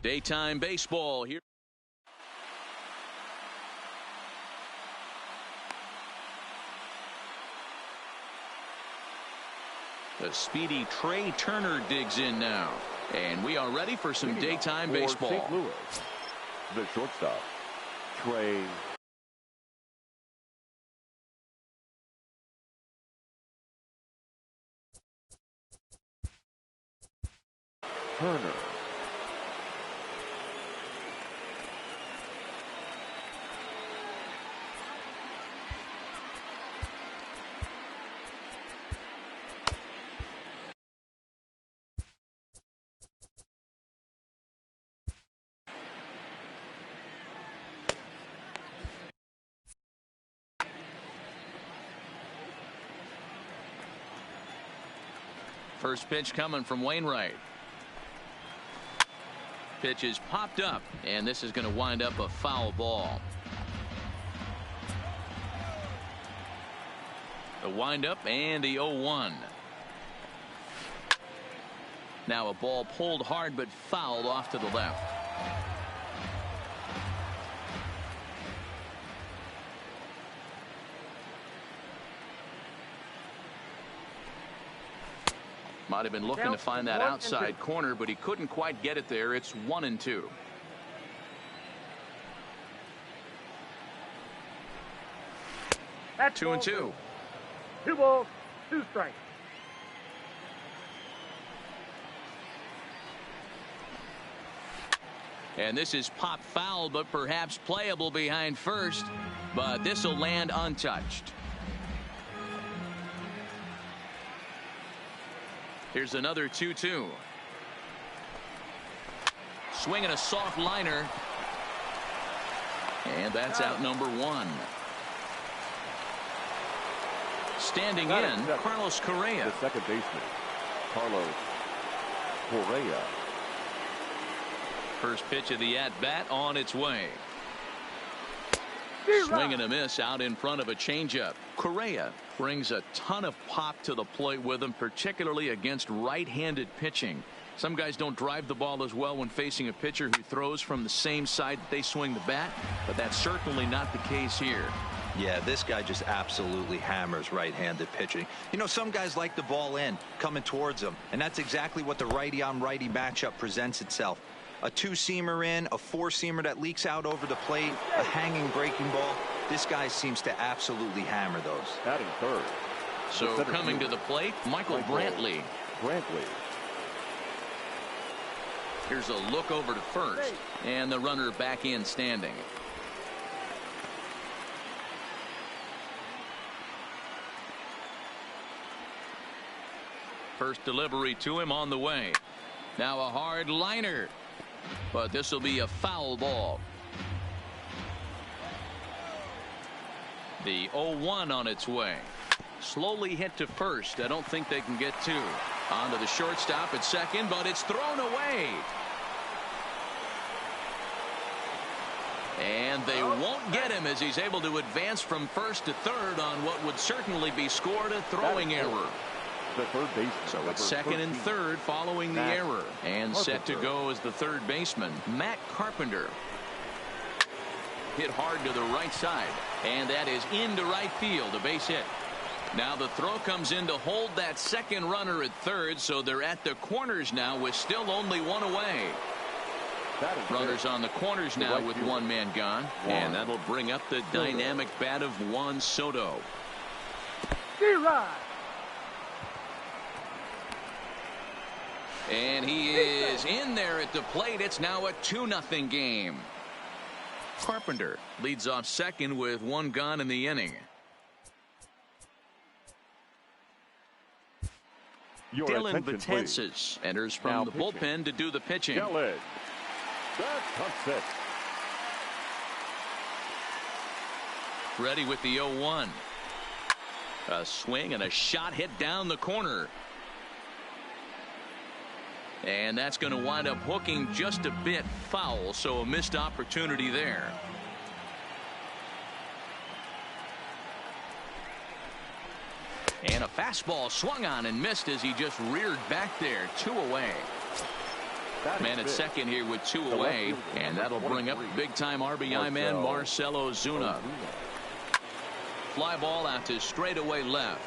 Daytime baseball here. The speedy Trey Turner digs in now. And we are ready for some daytime baseball. St. Louis, the shortstop, Trey Turner. First pitch coming from Wainwright. Pitch is popped up, and this is going to wind up a foul ball. The windup and the 0-1. Now a ball pulled hard but fouled off to the left. Might have been looking to find that outside corner, but he couldn't quite get it there. It's 1-2. That's 2-2. 2 balls, 2 strikes. And this is pop foul, but perhaps playable behind first. But this will land untouched. Here's another 2-2. Swinging a soft liner. And that's out number 1. Standing in, Carlos Correa. The second baseman, Carlos Correa. First pitch of the at-bat on its way. Swing and a miss out in front of a changeup. Correa brings a ton of pop to the plate with him, particularly against right-handed pitching. Some guys don't drive the ball as well when facing a pitcher who throws from the same side that they swing the bat, but that's certainly not the case here. Yeah, this guy just absolutely hammers right-handed pitching. You know, some guys like the ball in, coming towards them, and that's exactly what the righty-on-righty matchup presents itself. A 2-seamer in, a 4-seamer that leaks out over the plate, a hanging breaking ball. This guy seems to absolutely hammer those. Batting third. So coming to the plate, Michael Brantley. Here's a look over to first, and the runner back in standing. First delivery to him on the way. Now a hard liner. But this will be a foul ball. The 0-1 on its way. Slowly hit to first. I don't think they can get 2. On to the shortstop at second, but it's thrown away. And they won't get him as he's able to advance from first to third on what would certainly be scored a throwing error. The third baseman. So it's second and third following the error. And set to go as the third baseman, Matt Carpenter. Hit hard to the right side. And that is into right field, a base hit. Now the throw comes in to hold that second runner at third, so they're at the corners now with still only 1 away. Runners on the corners now with 1 man gone. And that'll bring up the dynamic bat of Juan Soto. And he is in there at the plate. It's now a 2-0 game. Carpenter leads off second with 1 gone in the inning. Dylan Betances enters from the bullpen to do the pitching. Ready with the 0-1. A swing and a shot hit down the corner. And that's going to wind up hooking just a bit foul, so a missed opportunity there. And a fastball swung on and missed as he just reared back there. 2 away. Man at second here with 2 away, and that'll bring up big-time RBI man Marcell Ozuna. Fly ball out to straightaway left.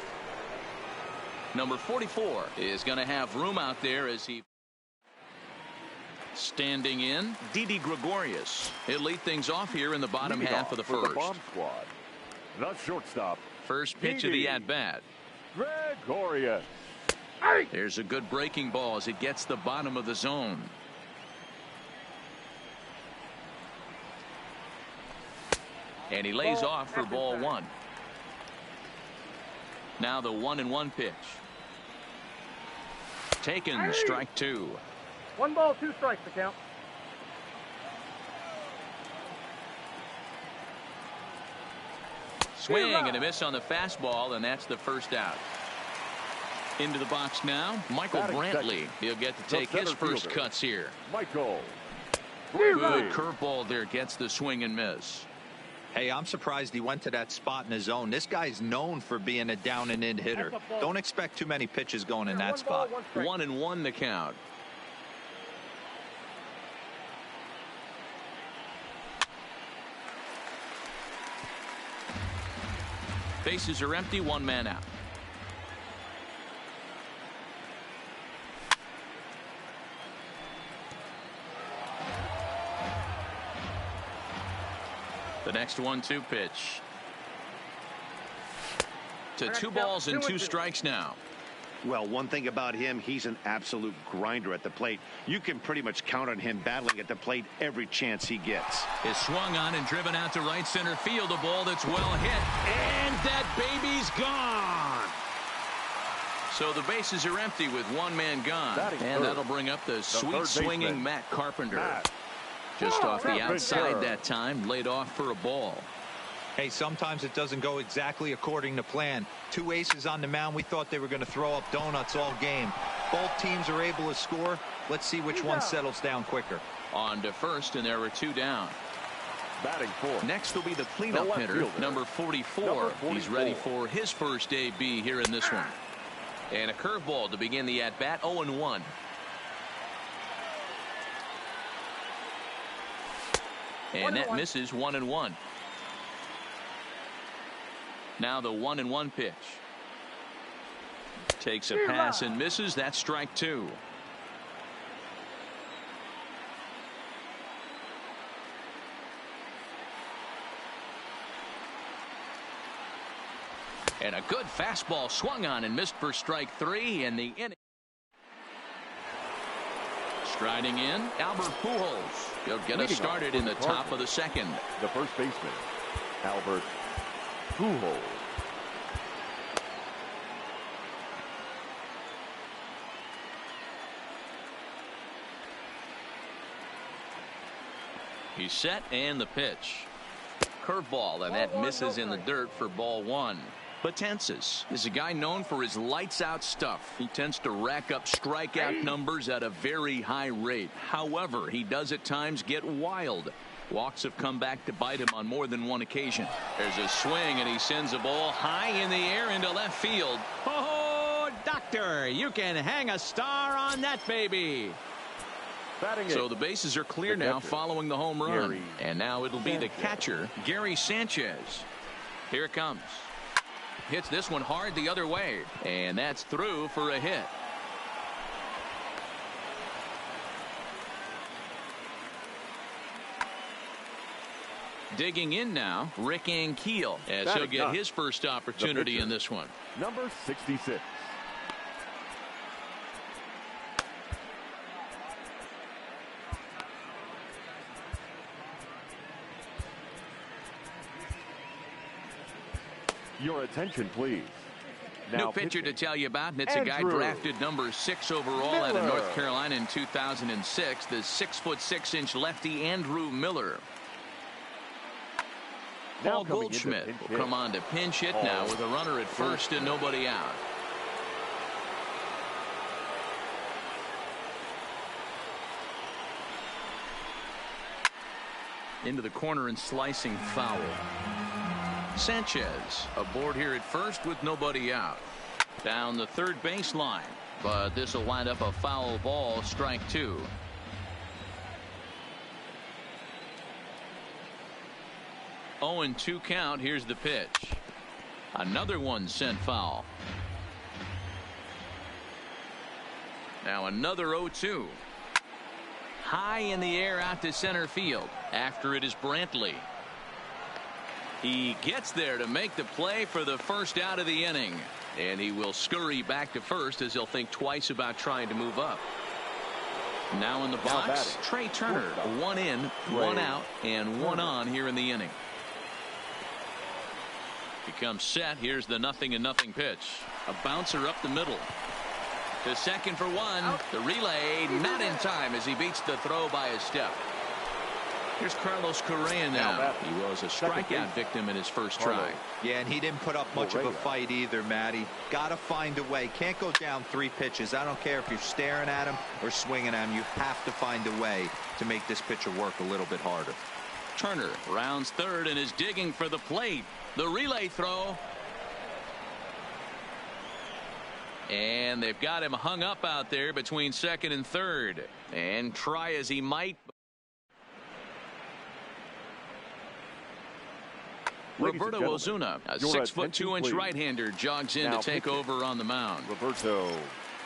Number 44 is going to have room out there as he standing in. Didi Gregorius. He'll lead things off here in the bottom half of the first. The bomb squad. The shortstop. First pitch of the at-bat. Gregorius. There's a good breaking ball as it gets the bottom of the zone. And he lays off for ball 1. Now the 1-1 pitch. Taken, strike 2. 1 ball, 2 strikes the count. Swing and a miss on the fastball, and that's the first out. Into the box now, Michael Brantley. He'll get to take his first cuts here. Michael. Good curveball there, gets the swing and miss. Hey, I'm surprised he went to that spot in his zone. This guy's known for being a down and in hitter. Don't expect too many pitches going in that spot. 1-1 the count. Bases are empty, 1 man out. The next 1-2 pitch. To 2 balls and 2 strikes now. Well, one thing about him, he's an absolute grinder at the plate. You can pretty much count on him battling at the plate every chance he gets. Is swung on and driven out to right center field. A ball that's well hit. And that baby's gone. So the bases are empty with 1 man gone. And that'll bring up the sweet swinging Matt Carpenter. Just off the outside that time, laid off for a ball. Hey, sometimes it doesn't go exactly according to plan. 2 aces on the mound. We thought they were going to throw up donuts all game. Both teams are able to score. Let's see which one settles down quicker. On to first, and there were 2 down. Batting 4. Next will be the cleanup hitter, number 44. He's ready for his first AB here in this one. And a curveball to begin the at-bat, 0-1. And that misses, 1-1. Now the 1-1 pitch. Takes a pass and misses. That's strike 2. And a good fastball swung on and missed for strike 3 in the inning. Striding in, Albert Pujols. He'll get us started in the top of the second. The first baseman, Albert Pujols. He's set, and the pitch. Curveball, and that misses in the dirt for ball 1. Betances is a guy known for his lights-out stuff. He tends to rack up strikeout numbers at a very high rate. However, he does at times get wild. Walks have come back to bite him on more than one occasion. There's a swing, and he sends a ball high in the air into left field. Oh, doctor, you can hang a star on that baby. So the bases are clear now following the home run. And now it'll be the catcher, Gary Sanchez. Here it comes. Hits this one hard the other way. And that's through for a hit. Digging in now, Rick Ankiel, as he'll get his first opportunity in this one. Number 66. Your attention, please. New pitcher to tell you about, and it's a guy drafted number 6 overall out of North Carolina in 2006. The 6'6" lefty Andrew Miller. Paul Goldschmidt will come on to pinch hit now with a runner at first and nobody out. Into the corner and slicing foul. Sanchez aboard here at first with nobody out. Down the third baseline, but this will wind up a foul ball, strike 2. 0-2 count. Here's the pitch. Another one sent foul. Now another 0-2. High in the air out to center field. After it is Brantley. He gets there to make the play for the first out of the inning. And he will scurry back to first as he'll think twice about trying to move up. Now in the box, Trey Turner. One in, one out, and one on here in the inning. Becomes set. Here's the 0-0 pitch. A bouncer up the middle. To second for one. The relay not in time as he beats the throw by a step. Here's Carlos Correa now. He was a strikeout victim in his first try. Yeah, and he didn't put up much of a fight either, Matty. Got to find a way. Can't go down 3 pitches. I don't care if you're staring at him or swinging at him. You have to find a way to make this pitcher work a little bit harder. Turner rounds third and is digging for the plate. The relay throw. And they've got him hung up out there between second and third. And try as he might. Roberto Ozuna, a 6'2" right-hander, jogs in to take over on the mound. Roberto.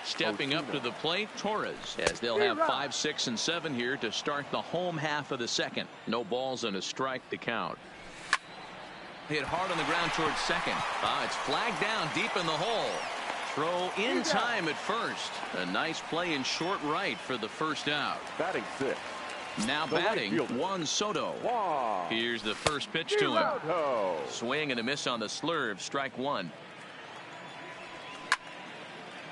Stepping up to the plate, Torres, as they'll have 5, 6, and 7 here to start the home half of the second. No balls and a strike to count. Hit hard on the ground towards second. It's flagged down deep in the hole. Throw in time at first. A nice play in short right for the first out. Batting 6. Now batting, Juan Soto. Here's the first pitch to him. Swing and a miss on the slurve. Strike one.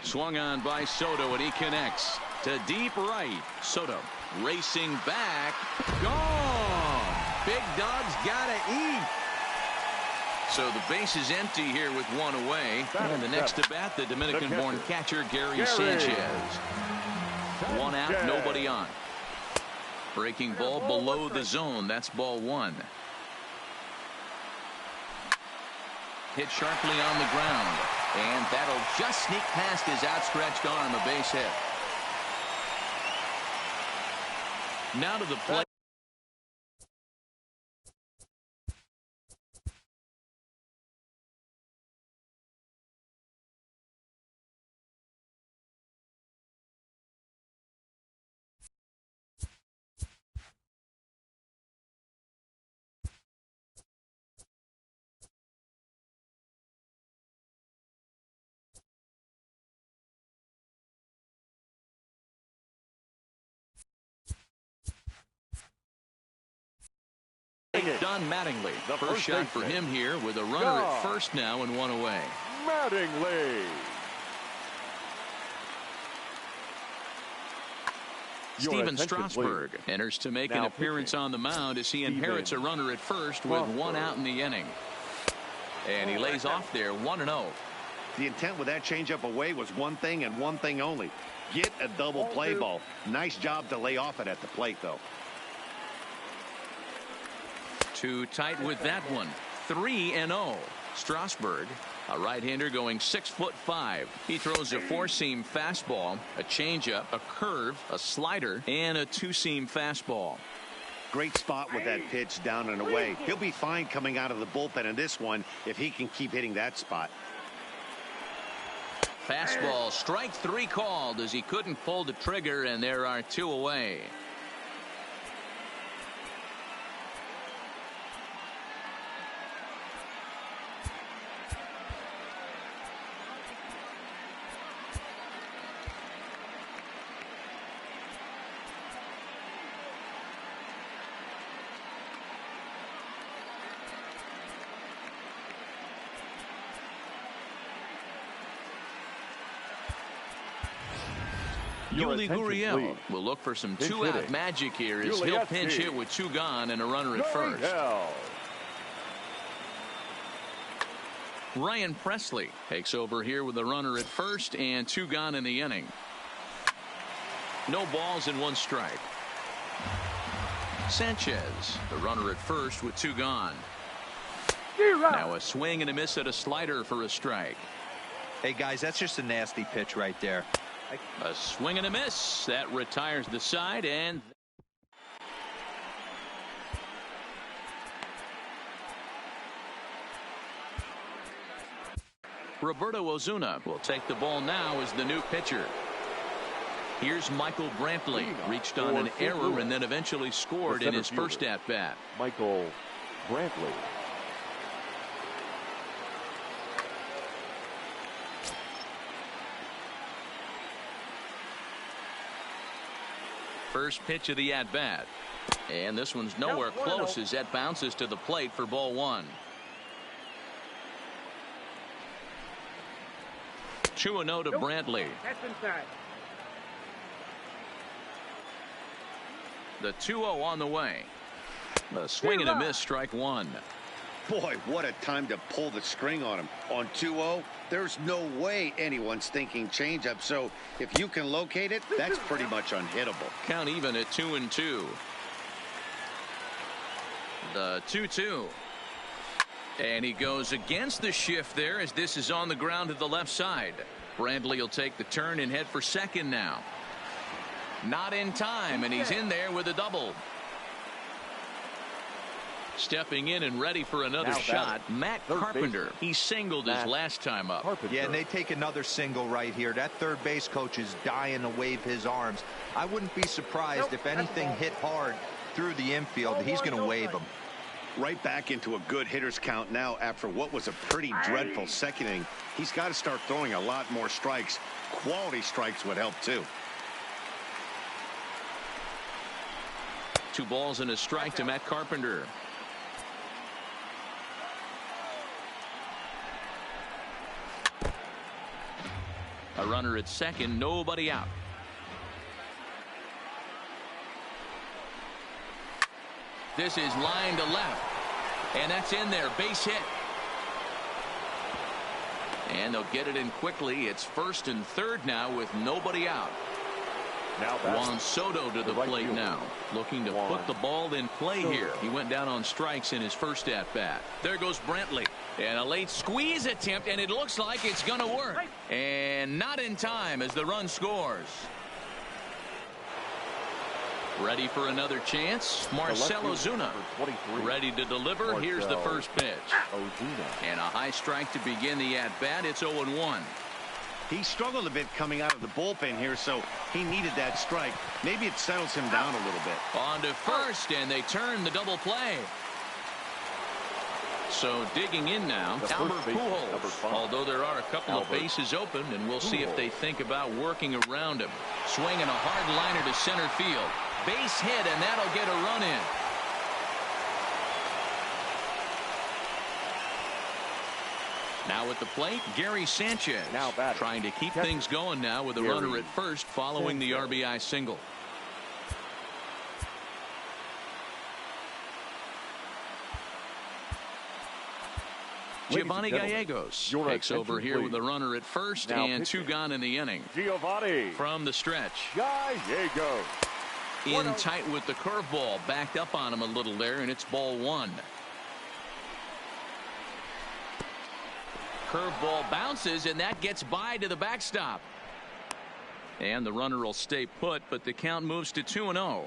Swung on by Soto, and he connects to deep right. Soto racing back. Gone. Big dog's gotta eat. So the base is empty here with one away. And the next to bat, the Dominican-born catcher, Gary Sanchez. One out, nobody on. Breaking ball below the zone. That's ball one. Hit sharply on the ground. And that'll just sneak past his outstretched arm. A base hit. Now to the plate. Don Mattingly. The first shot for him here with a runner at first now and one away. Mattingly. Steven Strasburg enters to make an appearance on the mound as he inherits a runner at first with one out in the inning. And he lays off there 1-0. The intent with that changeup away was one thing and one thing only. Get a double play ball. Nice job to lay off it at the plate, though. Too tight with that one. 3-0. Strasburg, a right-hander going 6'5". He throws a 4-seam fastball, a changeup, a curve, a slider, and a 2-seam fastball. Great spot with that pitch down and away. He'll be fine coming out of the bullpen in this one if he can keep hitting that spot. Fastball, strike 3 called as he couldn't pull the trigger, and there are 2 away. Yuli Gurriel will look for some 2-out magic here as he'll pinch hit with 2 gone and a runner at first. Ryan Presley takes over here with a runner at first and 2 gone in the inning. No balls and 1 strike. Sanchez, the runner at first with 2 gone. Now a swing and a miss at a slider for a strike. Hey guys, that's just a nasty pitch right there. A swing and a miss that retires the side, and Roberto Ozuna will take the ball now as the new pitcher. Here's Michael Brantley. Reached on an error and then eventually scored in his first at-bat. Michael Brantley. First pitch of the at-bat. And this one's nowhere close as that bounces to the plate for ball one. 2-0 to Brantley. That's inside. The 2-0 on the way. A swing and a miss, strike one. Boy, what a time to pull the string on him. On 2-0, there's no way anyone's thinking changeup. So if you can locate it, that's pretty much unhittable. Count even at 2-2. The 2-2. And he goes against the shift there as this is on the ground to the left side. Brantley will take the turn and head for second now. Not in time, and he's in there with a double. Stepping in and ready for another shot, Matt Carpenter. He singled his last time up. Yeah, and they take another single right here. That third base coach is dying to wave his arms. I wouldn't be surprised if anything hit hard through the infield. He's going to wave them. Right back into a good hitter's count now after what was a pretty dreadful second inning. He's got to start throwing a lot more strikes. Quality strikes would help too. 2 balls and a strike to Matt Carpenter. A runner at second, nobody out. This is line to left. And that's in there. Base hit. And they'll get it in quickly. It's first and third now with nobody out. Now Juan Soto to the plate now. Looking to put the ball in play here. He went down on strikes in his first at-bat. There goes Brantley. And a late squeeze attempt, and it looks like it's going to work. And not in time as the run scores. Ready for another chance. Marcell Ozuna ready to deliver. Here's the first pitch. And a high strike to begin the at-bat. It's 0-1. He struggled a bit coming out of the bullpen here, so he needed that strike. Maybe it settles him down a little bit. On to first, and they turn the double play. So digging in now, Albert Pujols. Although there are a couple of bases open, and we'll see if they think about working around him. Swinging a hard liner to center field. Base hit, and that'll get a run in. Now at the plate, Gary Sanchez. Now batting. Trying to keep things going now with a runner at first following the RBI single. Giovanni Gallegos takes over here with a runner at first and 2 gone in the inning. Giovanni from the stretch. Gallegos. In tight with the curveball, backed up on him a little there, and it's ball 1. Curveball bounces, and that gets by to the backstop. And the runner will stay put, but the count moves to 2-0.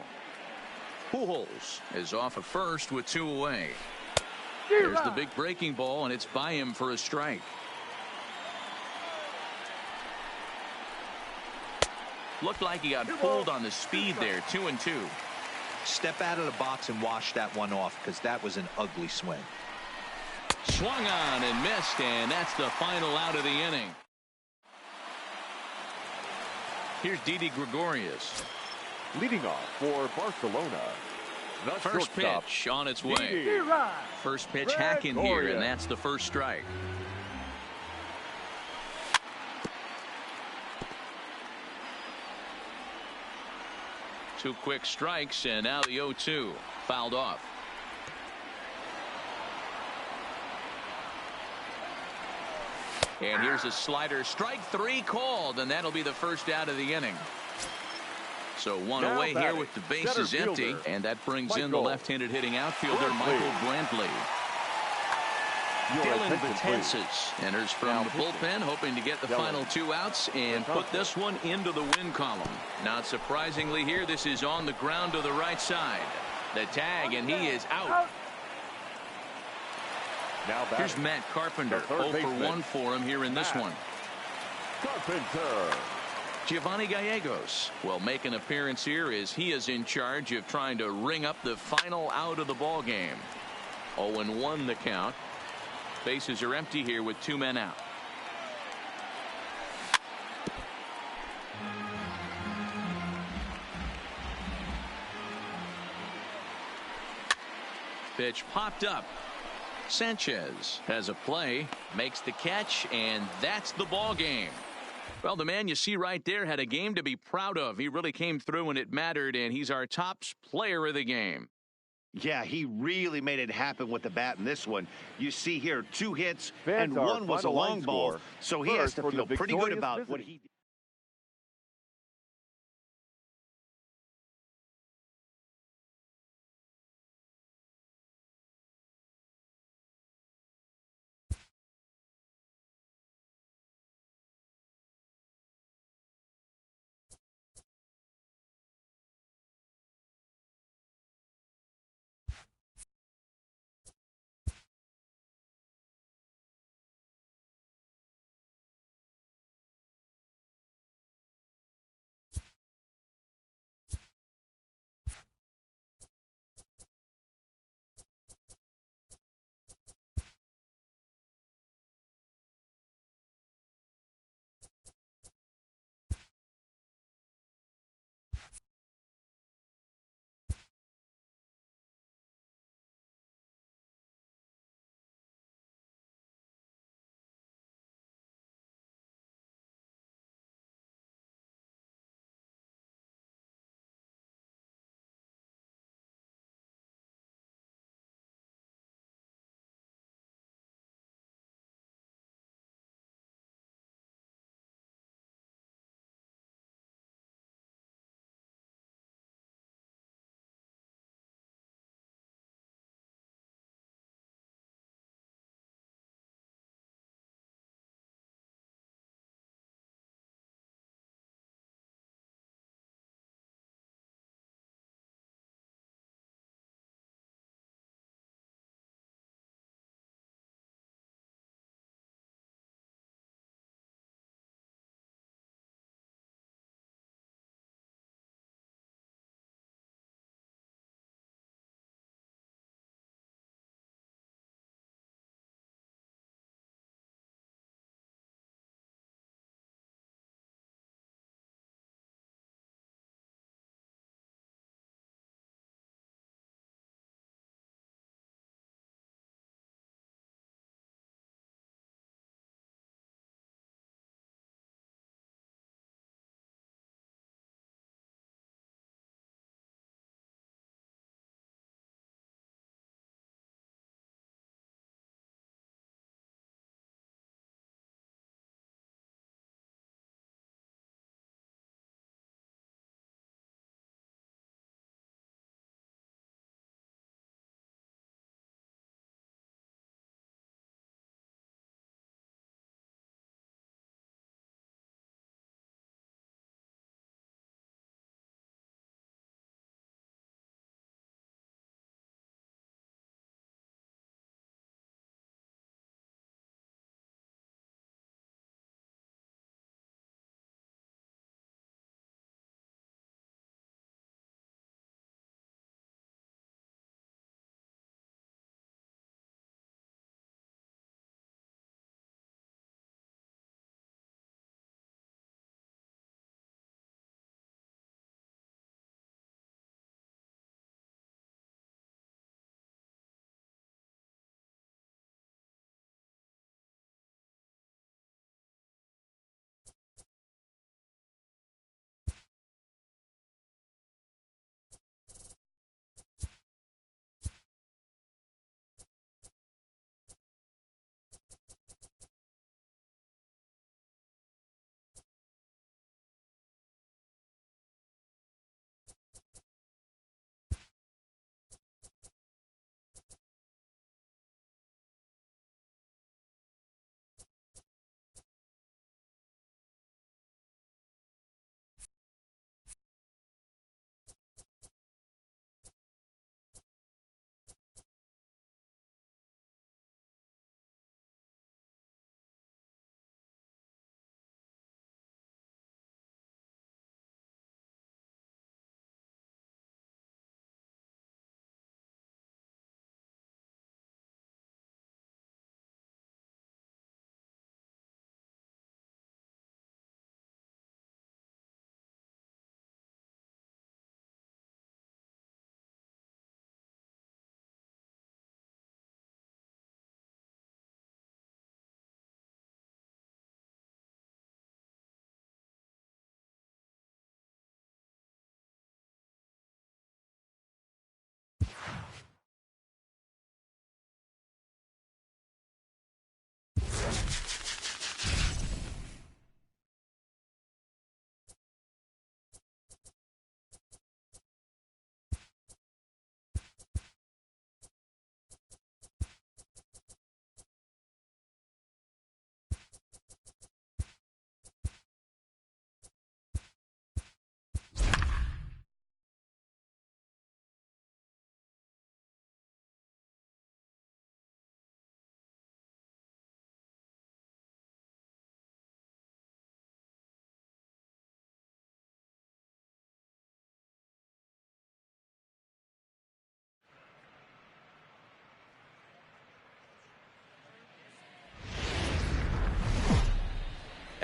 Pujols is off at first with 2 away. There's the big breaking ball, and it's by him for a strike. Looked like he got pulled on the speed there. 2-2. Step out of the box and wash that one off, because that was an ugly swing. Swung on and missed, and that's the final out of the inning. Here's Didi Gregorius. Leading off for Barcelona. The first shortstop, pitch on its way. Didi. First pitch hacking here, and that's the first strike. Two quick strikes, and now the 0-2 fouled off. And here's a slider. Strike 3 called, and that'll be the first out of the inning. So one now away batting, here with the bases empty, and that brings in the left-handed hitting outfielder Michael Brantley. Dylan Betances enters from the bullpen, hoping to get the final 2 outs and put this one into the win column. Not surprisingly here, this is on the ground to the right side. The tag, and he is out. now batting. Here's Matt Carpenter. 0 for 1 for him here in this one. Carpenter. Giovanni Gallegos will make an appearance here as he is in charge of trying to ring up the final out of the ball game. 0-1 the count. Bases are empty here with 2 men out. Pitch popped up. Sanchez has a play, makes the catch, and that's the ball game. Well, the man you see right there had a game to be proud of. He really came through when it mattered, and he's our top player of the game. Yeah, he really made it happen with the bat in this one. You see here 2 hits, Fans and one was a long ball, so he has to feel pretty good about what he did.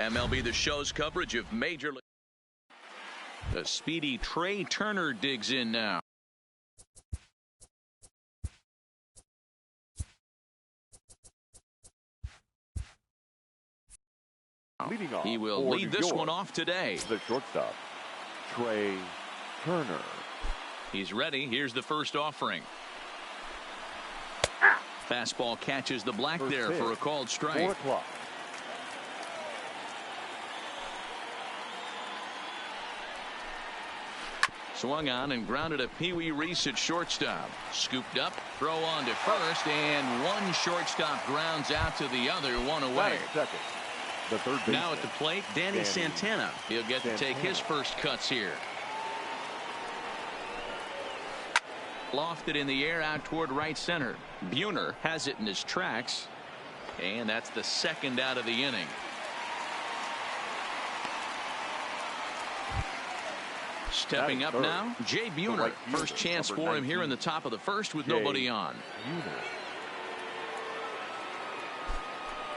MLB The Show's coverage of Major League. The speedy Trey Turner digs in now. Leading off He will for lead New this York, one off today. the shortstop, Trey Turner. He's ready. Here's the first offering. Fastball catches the black First there pitch, for a called strike. 4 o'clock. Swung on and grounded a Pee Wee Reese at shortstop. Scooped up, throw on to first, and one shortstop grounds out to the other, one away. Second, the third baseman. Now at the plate, Danny Santana. He'll get to take his first cuts here. Lofted in the air out toward right center. Buhner has it in his tracks, and that's the second out of the inning. Stepping up now, Jay Buhner. First chance for him here in the top of the first with nobody on.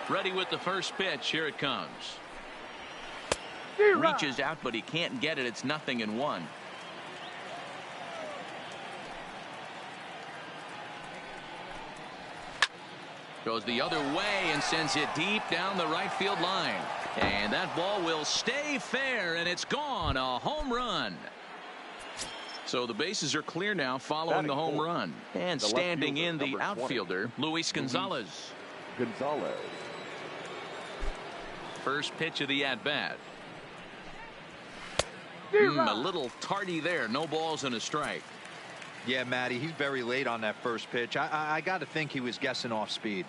Ready with the first pitch. Here it comes. Reaches out, but he can't get it. It's 0-1. Goes the other way and sends it deep down the right field line. And that ball will stay fair, and it's gone. A home run. So the bases are clear now following the home run. And standing in the outfielder, Luis Gonzalez. First pitch of the at-bat. A little tardy there. No balls and a strike. Yeah, Matty, he's very late on that first pitch. I got to think he was guessing off speed.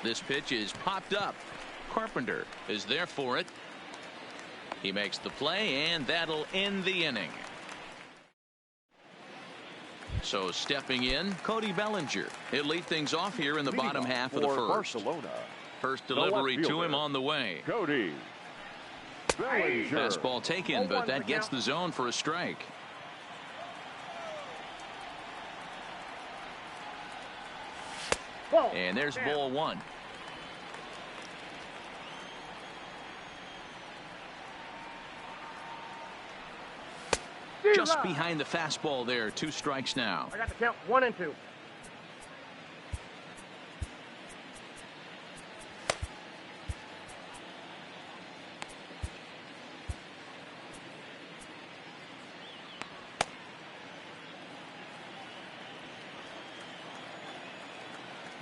This pitch is popped up. Carpenter is there for it. He makes the play, and that'll end the inning. So stepping in, Cody Bellinger. He'll lead things off here in the bottom half of the first. Barcelona, First delivery to him on the way. Cody Bellinger. Fastball taken, but that gets the zone for a strike. And there's ball one. Just behind the fastball there. 2 strikes now. I got the count 1 and 2.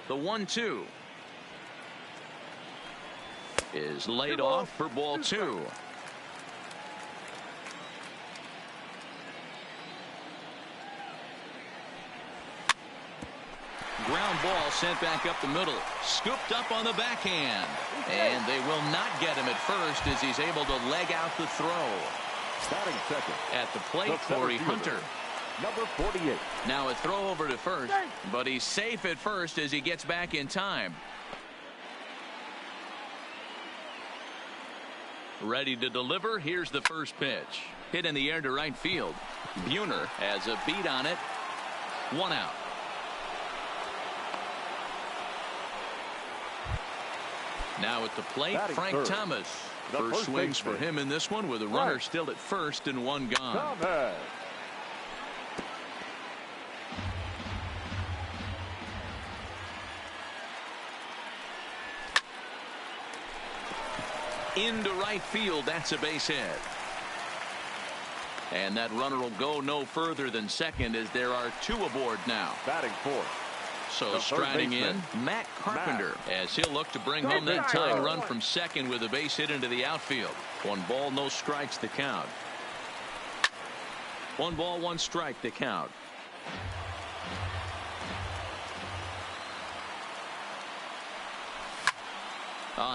The 1-2 is laid off for ball 2. Ground ball sent back up the middle. Scooped up on the backhand. And they will not get him at first as he's able to leg out the throw. Batting second. At the plate, Corey Hunter. Number 48. Now a throw over to first, but he's safe at first as he gets back in time. Ready to deliver. Here's the first pitch. Hit in the air to right field. Buhner has a beat on it. 1 out. Now at the plate, Batting Frank third. Thomas. The First swings for baseman. him in this one with a runner still at first and 1 gone. Thomas. Into right field. That's a base hit. And that runner will go no further than second as there are 2 aboard now. Batting fourth. So The striding third in, baseman, Matt Carpenter, as he'll look to bring home that tying run from second with a base hit into the outfield. 1 ball, no strikes to count. 1 ball, 1 strike to count.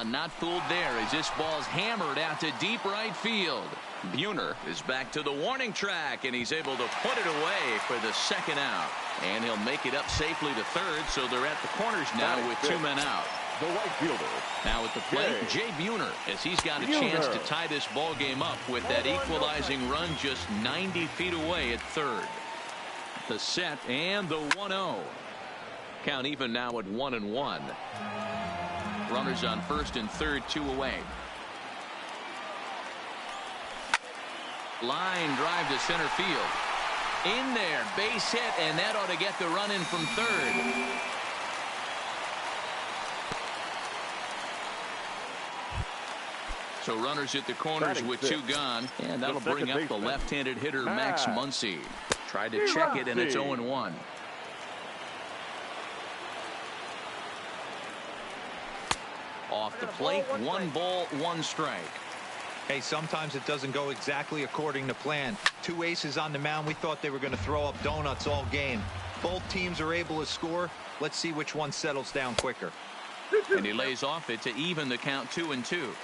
Not fooled there as this ball's hammered out to deep right field. Buhner is back to the warning track, and he's able to put it away for the 2nd out. And he'll make it up safely to third, so they're at the corners now with 2 men out. The right fielder. Now at the plate, Jay Buhner, as he's got a chance to tie this ball game up with that equalizing run just 90 feet away at third. The set and the 1-0. Count even now at 1-1. Runners on first and third, 2 away. Line drive to center field. In there, base hit, and that ought to get the run in from third. So runners at the corners with 2 gone, and that'll bring up the left-handed hitter Max Muncy. Tried to check it, and it's 0-1. Off the plate, 1 ball, 1 strike. Hey, sometimes it doesn't go exactly according to plan. 2 aces on the mound. We thought they were going to throw up donuts all game. Both teams are able to score. Let's see which one settles down quicker. And he lays off it to even the count 2-2.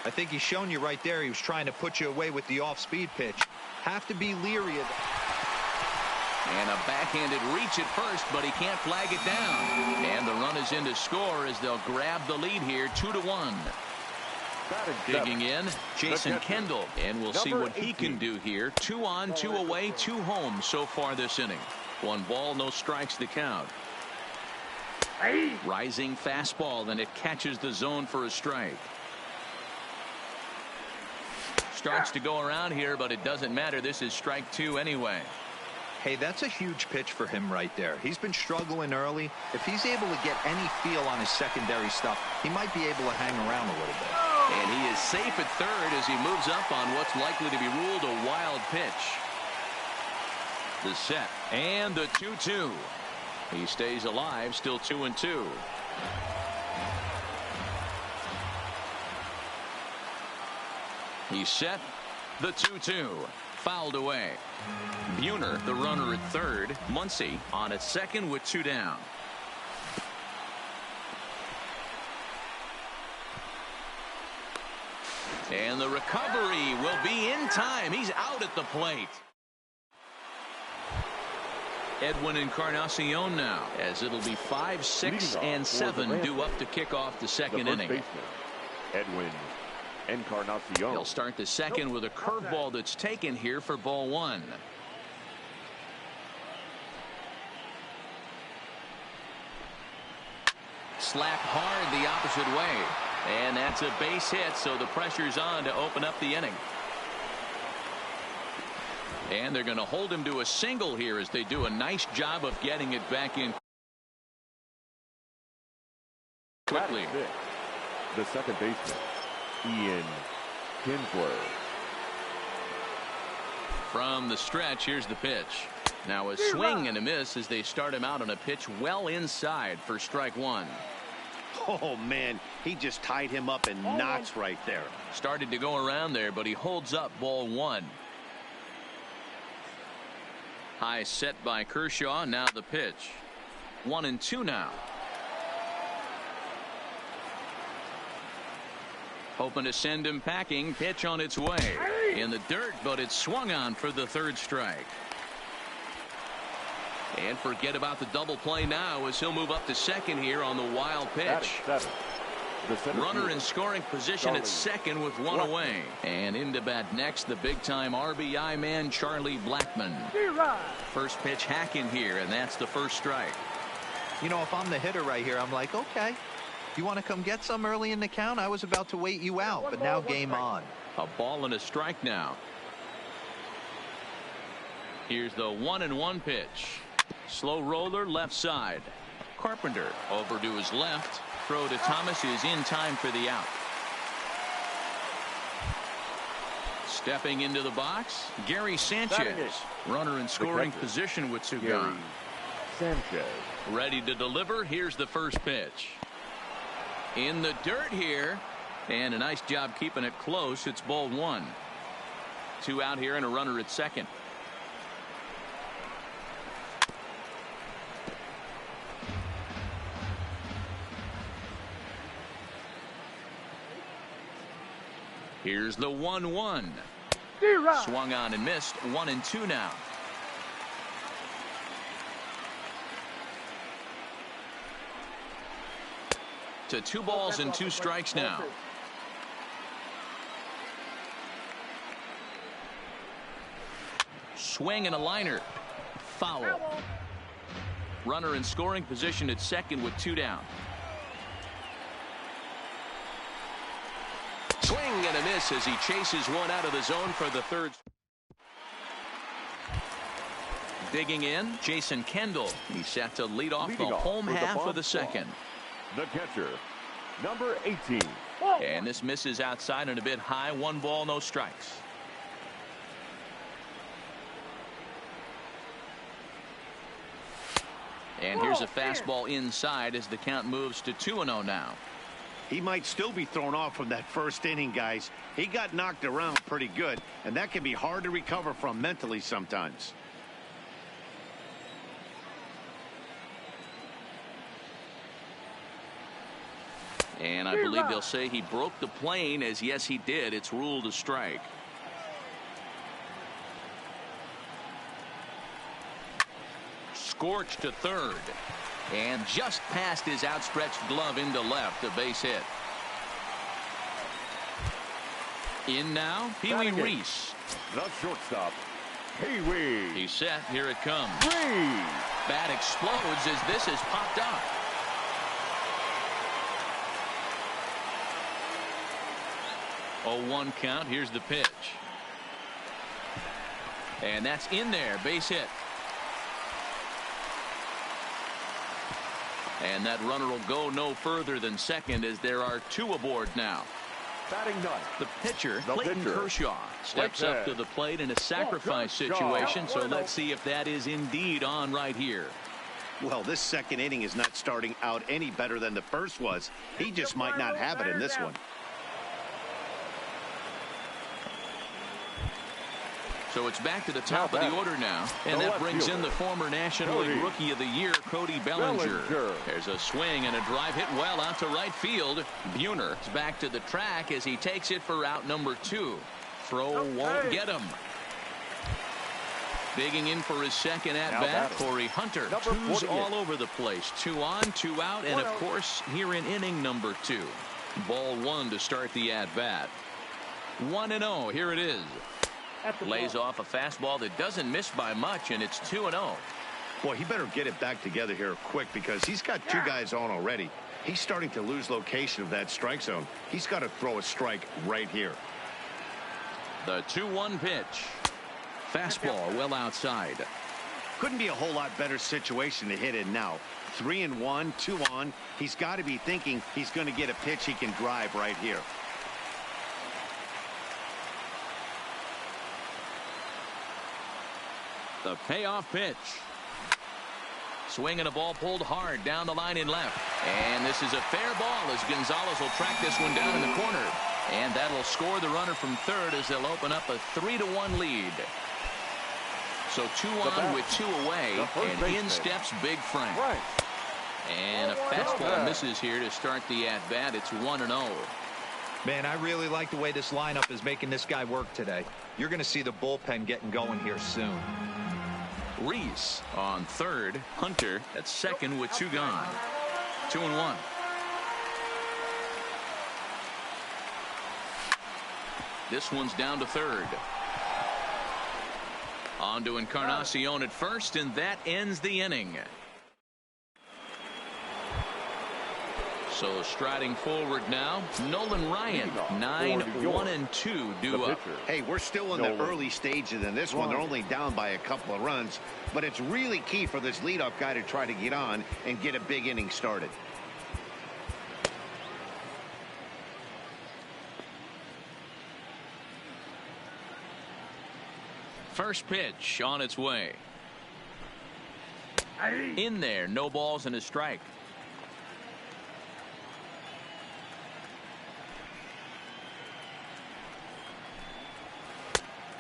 I think he's shown you right there. He was trying to put you away with the off-speed pitch. Have to be leery of it. And a backhanded reach at first, but he can't flag it down. And the run is in to score as they'll grab the lead here, 2-1. Digging in, Jason Kendall, and we'll see what he can do here. 2 on, 2 away, 2 home so far this inning. 1 ball, no strikes to count. Rising fastball, and it catches the zone for a strike. Starts to go around here, but it doesn't matter. This is strike 2 anyway. Hey, that's a huge pitch for him right there. He's been struggling early. If he's able to get any feel on his secondary stuff, he might be able to hang around a little bit. And he is safe at third as he moves up on what's likely to be ruled a wild pitch. The set and the 2-2. He stays alive, still 2-2. He's set. The 2-2. Fouled away. Buhner, the runner at third. Muncy on at second with 2 down. And the recovery will be in time. He's out at the plate. Edwin Encarnacion now, as it'll be 5, 6, and 7 due up to kick off the second inning. Baseman, Edwin Encarnacion. He'll start the second with a curveball that's taken here for ball 1. Slap hard the opposite way. And that's a base hit, so the pressure's on to open up the inning. And they're going to hold him to a single here as they do a nice job of getting it back in quickly. The second baseman, Ian Kinsler. From the stretch, here's the pitch. Now a swing and a miss as they start him out on a pitch well inside for strike 1. Oh, man, he just tied him up in knots right there. Started to go around there, but he holds up ball 1. High set by Kershaw. Now the pitch. 1-2 now. Hoping to send him packing. Pitch on its way. In the dirt, but it's swung on for the 3rd strike. And forget about the double play now as he'll move up to second here on the wild pitch. Runner in scoring position at second with 1 away. And into bat next, the big-time RBI man, Charlie Blackmon. First pitch hacking here, and that's the 1st strike. You know, if I'm the hitter right here, I'm like, okay, you want to come get some early in the count? I was about to wait you out, but now game on. A ball and a strike now. Here's the 1-1 pitch. Slow roller left side. Carpenter over to his left. Throw to Thomas is in time for the out. Stepping into the box, Gary Sanchez. Runner in scoring position with 2 gone. Sanchez. Ready to deliver. Here's the first pitch. In the dirt here. And a nice job keeping it close. It's ball 1. 2 out here and a runner at second. Here's the 1-1. Swung on and missed. 1-2 now. To 2 balls and 2 strikes now. Swing and a liner. Foul. Runner in scoring position at second with 2 down. Swing and a miss as he chases one out of the zone for the third. Digging in, Jason Kendall. He's set to lead off the home half of the second. The catcher, number 18. And this misses outside and a bit high. 1 ball, no strikes. And here's a fastball inside as the count moves to 2-0 now. He might still be thrown off from that first inning, guys. He got knocked around pretty good, and that can be hard to recover from mentally sometimes. And I believe they'll say he broke the plane, as yes, he did. It's ruled a strike. Scorched to third. And just past his outstretched glove into left, a base hit. In now, Pee-wee Reese. The shortstop, Pee-wee. He's set. Here it comes. Reese. Bat explodes as this is popped up. 0-1 count. Here's the pitch. And that's in there. Base hit. And that runner will go no further than second as there are 2 aboard now. Batting ninth, The pitcher, Clayton Kershaw, steps up to the plate in a sacrifice situation. So let's see if that is indeed on right here. Well, this second inning is not starting out any better than the first was. He just might not have it in this one. So it's back to the top of the order now. And that brings in the former National League Rookie of the Year, Cody Bellinger. There's a swing and a drive hit well out to right field. Buhner is back to the track as he takes it for out number 2. Throw won't get him. Digging in for his second at-bat, Corey Hunter. 2's all over the place. 2 on, 2 out, and of course, here in inning number 2. Ball 1 to start the at-bat. 1-0. Here it is. Lays off a fastball that doesn't miss by much, and it's 2-0. Boy, he better get it back together here quick because he's got 2 guys on already. He's starting to lose location of that strike zone. He's got to throw a strike right here. The 2-1 pitch. Fastball well outside. Couldn't be a whole lot better situation to hit in now. 3-1, 2 on. He's got to be thinking he's going to get a pitch he can drive right here. The payoff pitch. Swing and a ball pulled hard down the line in left. And this is a fair ball as Gonzalez will track this one down in the corner. And that'll score the runner from third as they'll open up a 3-1 lead. So 2 on with 2 away. And in steps Big Frank. And a fastball misses here to start the at-bat. It's 1-0. Man, I really like the way this lineup is making this guy work today. You're going to see the bullpen getting going here soon. Reese on third. Hunter at second with 2 gone. 2-1. This one's down to third. On to Encarnacion at first, and that ends the inning. So striding forward now, Nolan Ryan, 9-1-2 due up. Hey, we're still in the early stages in this one. They're only down by a couple of runs, but it's really key for this leadoff guy to try to get on and get a big inning started. First pitch on its way. In there, no balls and a strike.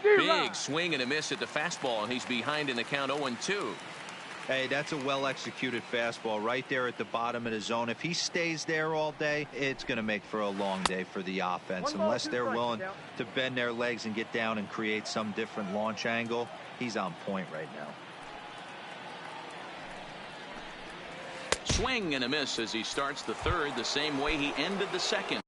Big swing and a miss at the fastball, and he's behind in the count 0-2. Hey, that's a well-executed fastball right there at the bottom of the zone. If he stays there all day, it's going to make for a long day for the offense. Unless they're willing to bend their legs and get down and create some different launch angle, he's on point right now. Swing and a miss as he starts the third the same way he ended the second.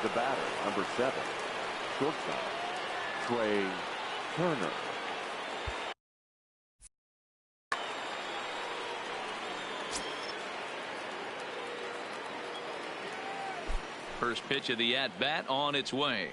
The batter, number 7, shortstop, Trey Turner. First pitch of the at-bat on its way.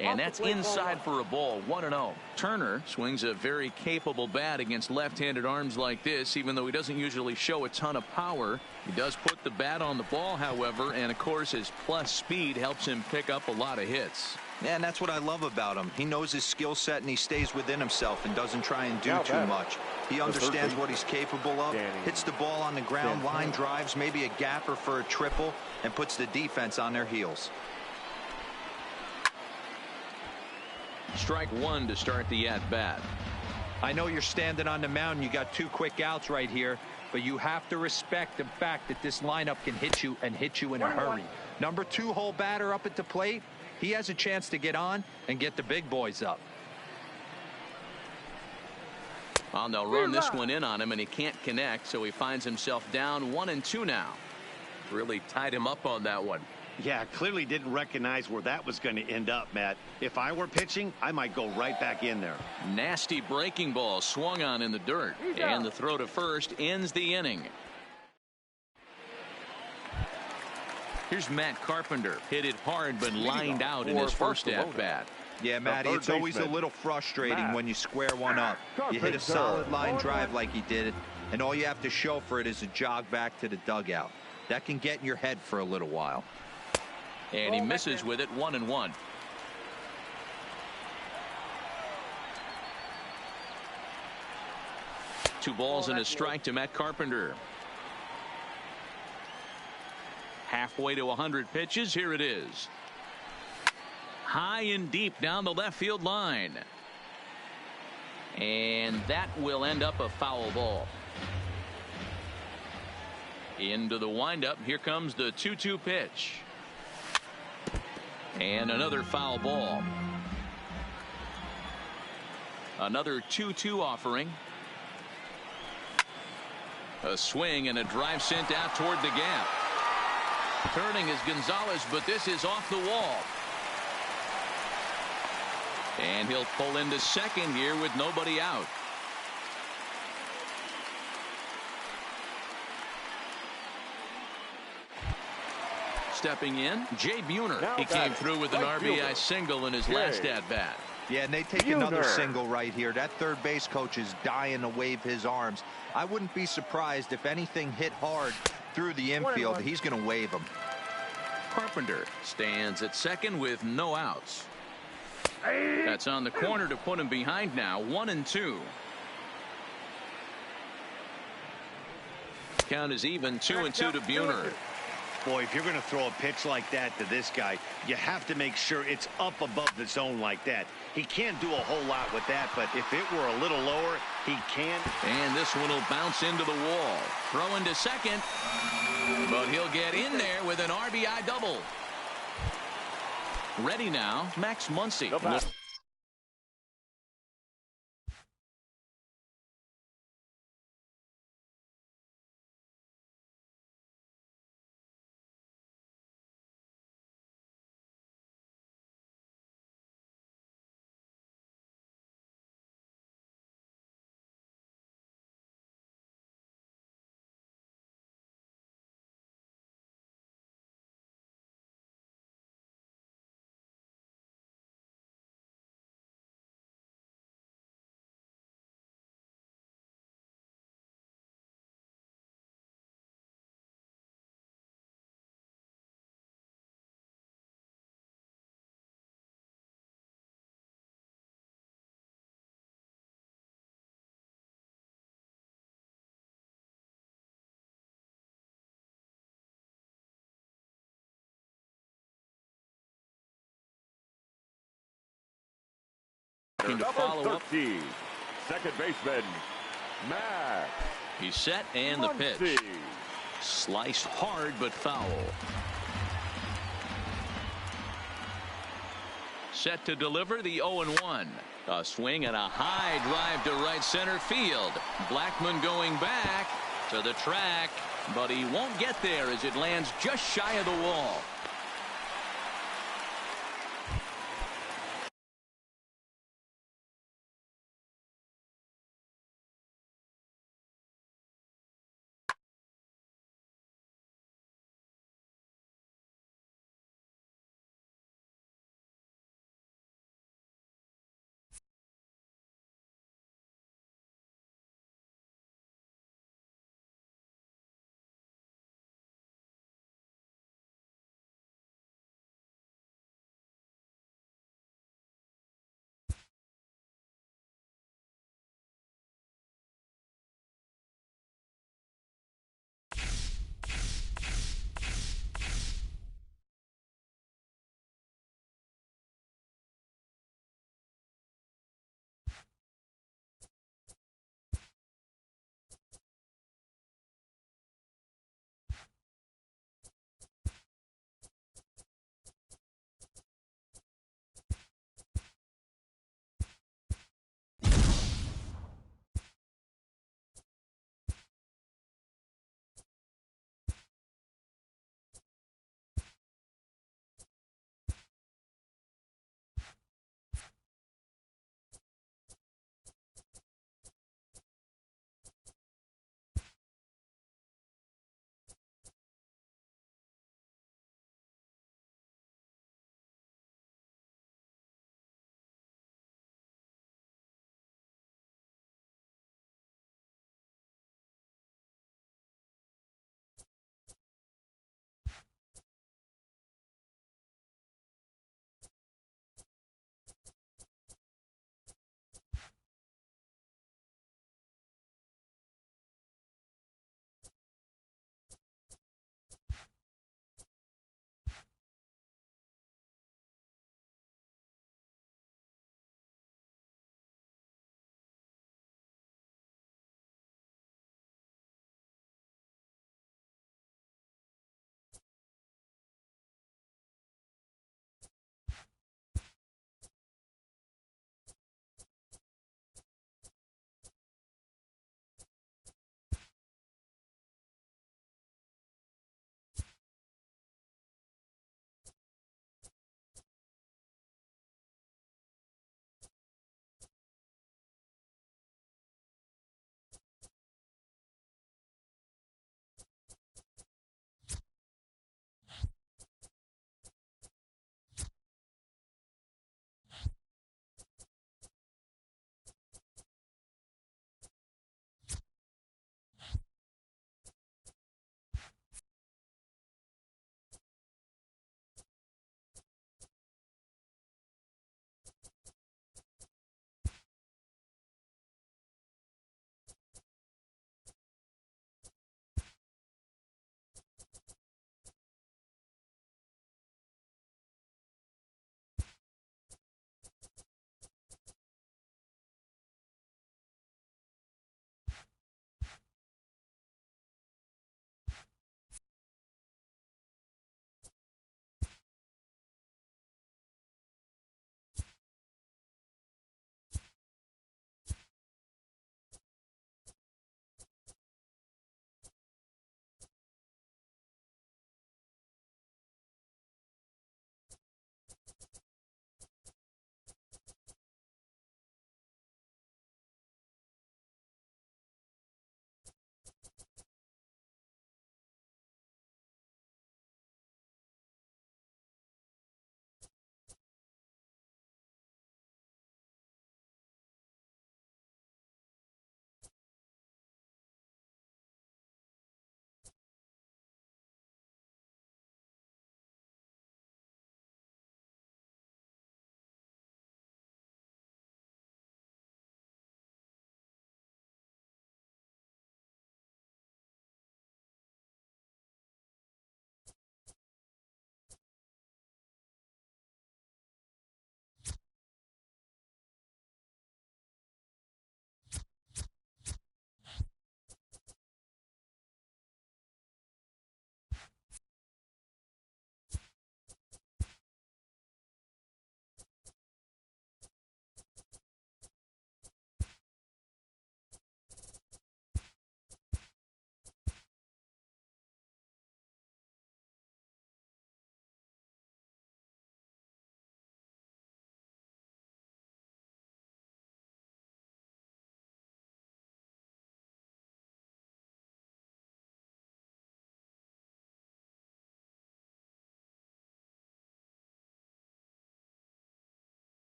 And that's inside for a ball, 1-0. Turner swings a very capable bat against left-handed arms like this, even though he doesn't usually show a ton of power. He does put the bat on the ball, however, and of course his plus speed helps him pick up a lot of hits. Yeah, and that's what I love about him. He knows his skill set and he stays within himself and doesn't try and do too much. He understands what he's capable of, hits the ball on the ground, line drives, maybe a gapper for a triple, and puts the defense on their heels. Strike one to start the at-bat. I know you're standing on the mound and you got 2 quick outs right here, but you have to respect the fact that this lineup can hit you and hit you in a hurry. Number 2 hole batter up at the plate. He has a chance to get on and get the big boys up. Well, they'll run this one in on him and he can't connect, so he finds himself down 1-2 now. Really tied him up on that one. Yeah, clearly didn't recognize where that was going to end up, Matt. If I were pitching, I might go right back in there. Nasty breaking ball swung on in the dirt, and the throw to first ends the inning. Here's Matt Carpenter. Hit it hard but lined out in his first at-bat. Yeah, Matty, it's always a little frustrating when you square one up. You hit a solid line drive like he did, and all you have to show for it is a jog back to the dugout. That can get in your head for a little while. And he misses with it, 1-1. Two balls and a strike to Matt Carpenter. Halfway to 100 pitches. Here it is. High and deep down the left field line. And that will end up a foul ball. Into the windup. Here comes the 2-2 pitch. And another foul ball. Another 2-2 offering. A swing and a drive sent out toward the gap. Turning is Gonzalez, but this is off the wall. And he'll pull into second here with nobody out. Stepping in, Jay Buhner. He came through with an RBI single in his last at-bat. Yeah, and they take another single right here. That third base coach is dying to wave his arms. I wouldn't be surprised if anything hit hard through the infield. He's going to wave them. Carpenter stands at second with no outs. That's on the corner to put him behind now, 1-2. Count is even, 2-2 to Buhner. Boy, if you're going to throw a pitch like that to this guy, you have to make sure it's up above the zone like that. He can't do a whole lot with that, but if it were a little lower, he can. And this one will bounce into the wall. Throw into second, but he'll get in there with an RBI double. Ready now, Max Muncy. To follow up. Second baseman, Max. He's set and the pitch. Sliced hard but foul. Set to deliver the 0-1. A swing and a high drive to right center field. Blackmon going back to the track, but he won't get there as it lands just shy of the wall.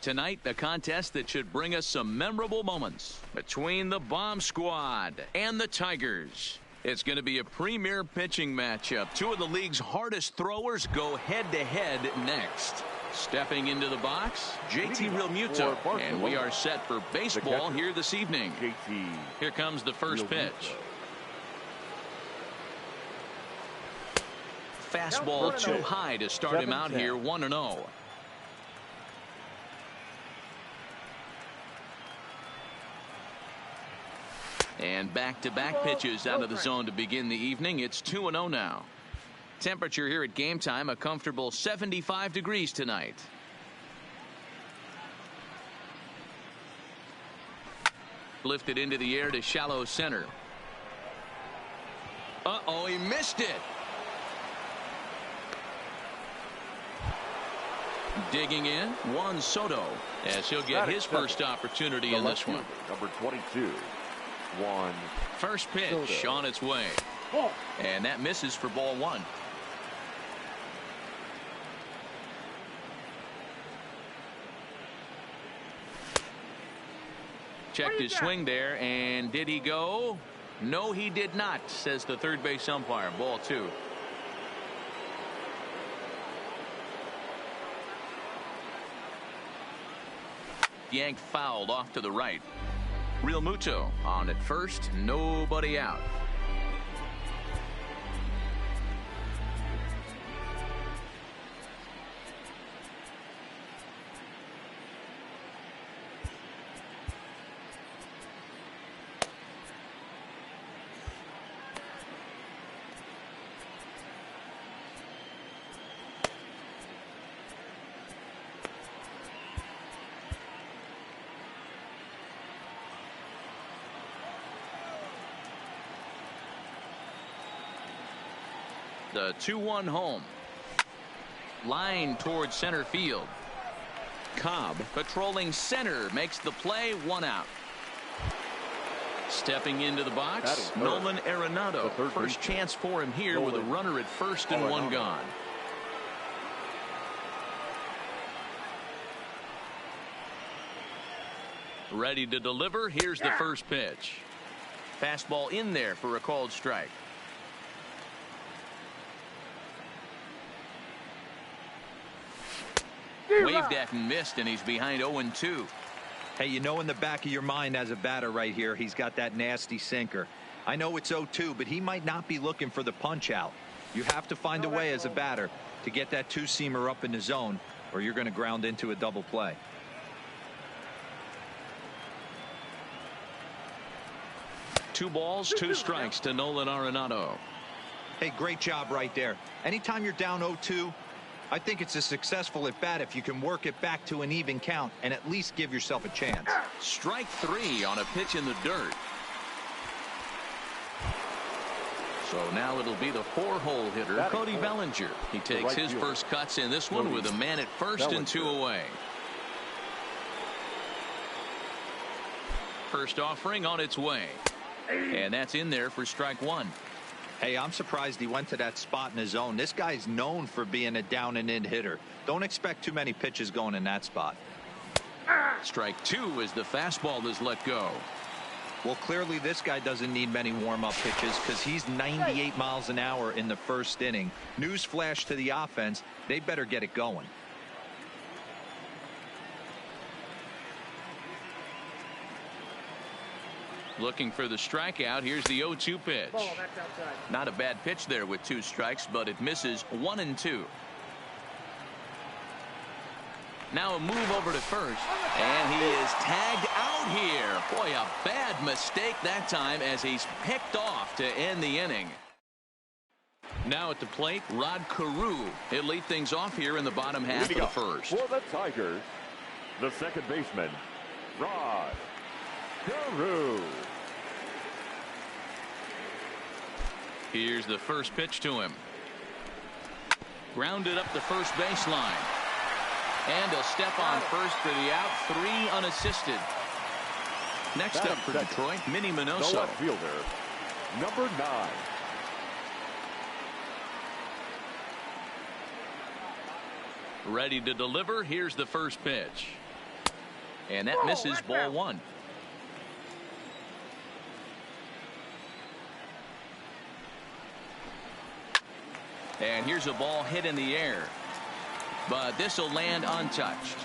Tonight, the contest that should bring us some memorable moments between the Bomb Squad and the Tigers. It's going to be a premier pitching matchup. Two of the league's hardest throwers go head-to-head next. Stepping into the box, JT Realmuto. And we are set for baseball here this evening. Here comes the first pitch. Fastball too high to start him out here, 1-0. And back-to-back pitches out of the zone to begin the evening. It's 2-0 now. Temperature here at game time, a comfortable 75 degrees tonight. Lifted into the air to shallow center. Uh-oh, he missed it. Digging in, Juan Soto, as he'll get his first opportunity in this one. Number 22. Juan First pitch Soto on its way. And that misses for ball one. Checked his swing there, and did he go? No, he did not, says the third base umpire. Ball two. Yanked fouled off to the right. Realmuto on at first, nobody out. The 2-1 home. Line towards center field. Cobb patrolling center makes the play, one out. Stepping into the box, Nolan Arenado. First chance for him here with a runner at first and one gone. Ready to deliver. Here's the first pitch. Fastball in there for a called strike. Waved at and missed, and he's behind 0-2. Hey, you know in the back of your mind as a batter right here, he's got that nasty sinker. I know it's 0-2, but he might not be looking for the punch out. You have to find a way as a batter to get that two-seamer up in the zone, or you're going to ground into a double play. Two balls, two strikes to Nolan Arenado. Hey, great job right there. Anytime you're down 0-2, I think it's a successful at bat if you can work it back to an even count and at least give yourself a chance. Strike three on a pitch in the dirt. So now it'll be the four-hole hitter, Cody Bellinger. He takes his first cuts in this one with a man at first and two away. First offering on its way. And that's in there for strike one. Hey, I'm surprised he went to that spot in his zone. This guy's known for being a down and in hitter. Don't expect too many pitches going in that spot. Strike two as the fastball is let go. Well, clearly this guy doesn't need many warm-up pitches because he's 98 miles an hour in the first inning. Newsflash to the offense, they better get it going. Looking for the strikeout. Here's the 0-2 pitch. Not a bad pitch there with two strikes, but it misses 1-2. Now a move over to first, and he is tagged out here. Boy, a bad mistake that time as he's picked off to end the inning. Now at the plate, Rod Carew. He'll lead things off here in the bottom half of the first. For the Tigers, the second baseman, Rod Carew. Here's the first pitch to him. Grounded up the first baseline. And he'll step on first for the out, three unassisted. Next up for Detroit, Minnie Minoso. The left fielder, number 9. Ready to deliver. Here's the first pitch. And that misses ball one. And here's a ball hit in the air. But this will land untouched.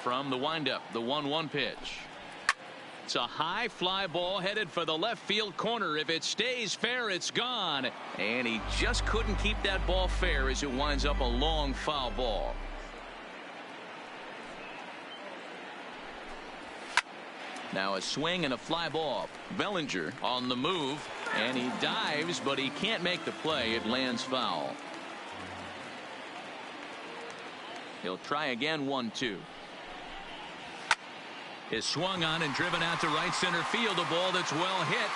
From the windup, the 1-1 pitch. It's a high fly ball headed for the left field corner. If it stays fair, it's gone. And he just couldn't keep that ball fair as it winds up a long foul ball. Now a swing and a fly ball. Bellinger on the move, and he dives, but he can't make the play. It lands foul. He'll try again, 1-2. Is swung on and driven out to right center field. A ball that's well hit.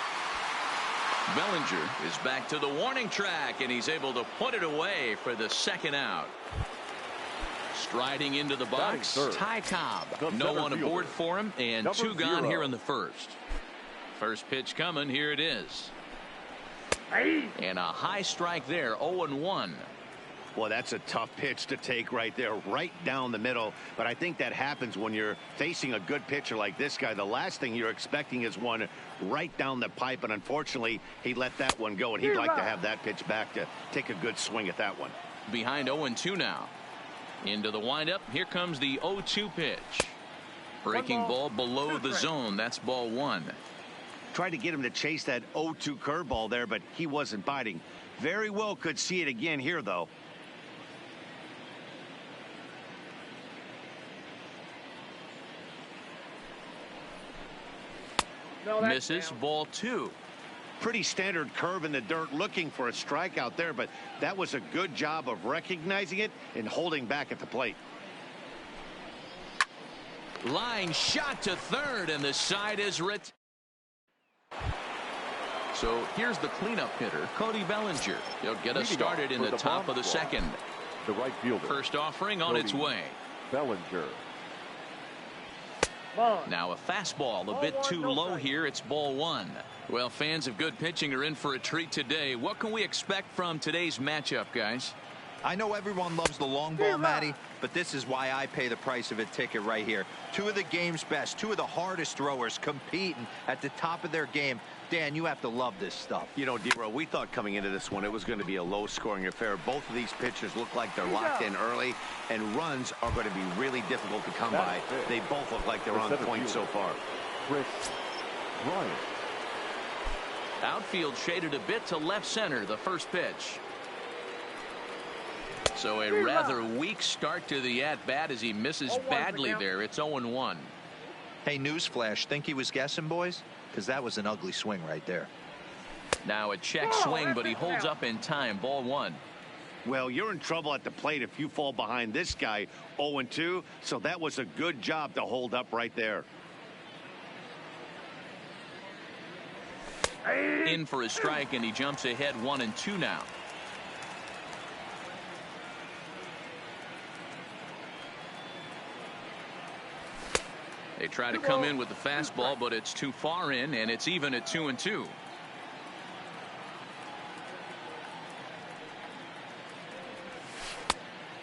Bellinger is back to the warning track, and he's able to put it away for the second out. Striding into the box, Ty Cobb. No one aboard for him, and two gone here in the first. First pitch coming. Here it is. And a high strike there. 0-1. Well, that's a tough pitch to take right there, right down the middle. But I think that happens when you're facing a good pitcher like this guy. The last thing you're expecting is one right down the pipe. And unfortunately, he let that one go. And he'd like to have that pitch back to take a good swing at that one. Behind 0-2 now. Into the windup. Here comes the 0-2 pitch. Breaking ball below the zone. That's ball one. Tried to get him to chase that 0-2 curveball there, but he wasn't biting. Very well could see it again here, though. Misses, ball two. Pretty standard curve in the dirt, looking for a strikeout there, but that was a good job of recognizing it and holding back at the plate. Line shot to third, and the side is retired. So here's the cleanup hitter, Cody Bellinger. He'll get us started in the top of the second. The right fielder. First offering on its way. Bellinger. Now a fastball a bit too low here. It's ball one. Well, fans of good pitching are in for a treat today. What can we expect from today's matchup, guys? I know everyone loves the long ball, Matty, but this is why I pay the price of a ticket right here. Two of the game's best, two of the hardest throwers competing at the top of their game. Dan, you have to love this stuff. You know, D-Row, we thought coming into this one it was going to be a low-scoring affair. Both of these pitchers look like they're locked in early, and runs are going to be really difficult to come by. They both look like they're on point so far. Chris Bryant. Outfield shaded a bit to left center, the first pitch. So a rather weak start to the at-bat as he misses badly there. It's 0-1. Hey, newsflash, think he was guessing, boys? Because that was an ugly swing right there. Now a check swing, but he holds up in time. Ball one. Well, you're in trouble at the plate if you fall behind this guy 0-2. So that was a good job to hold up right there. In for a strike, and he jumps ahead 1-2 now. They try to come in with the fastball, but it's too far in, and it's even at 2-2.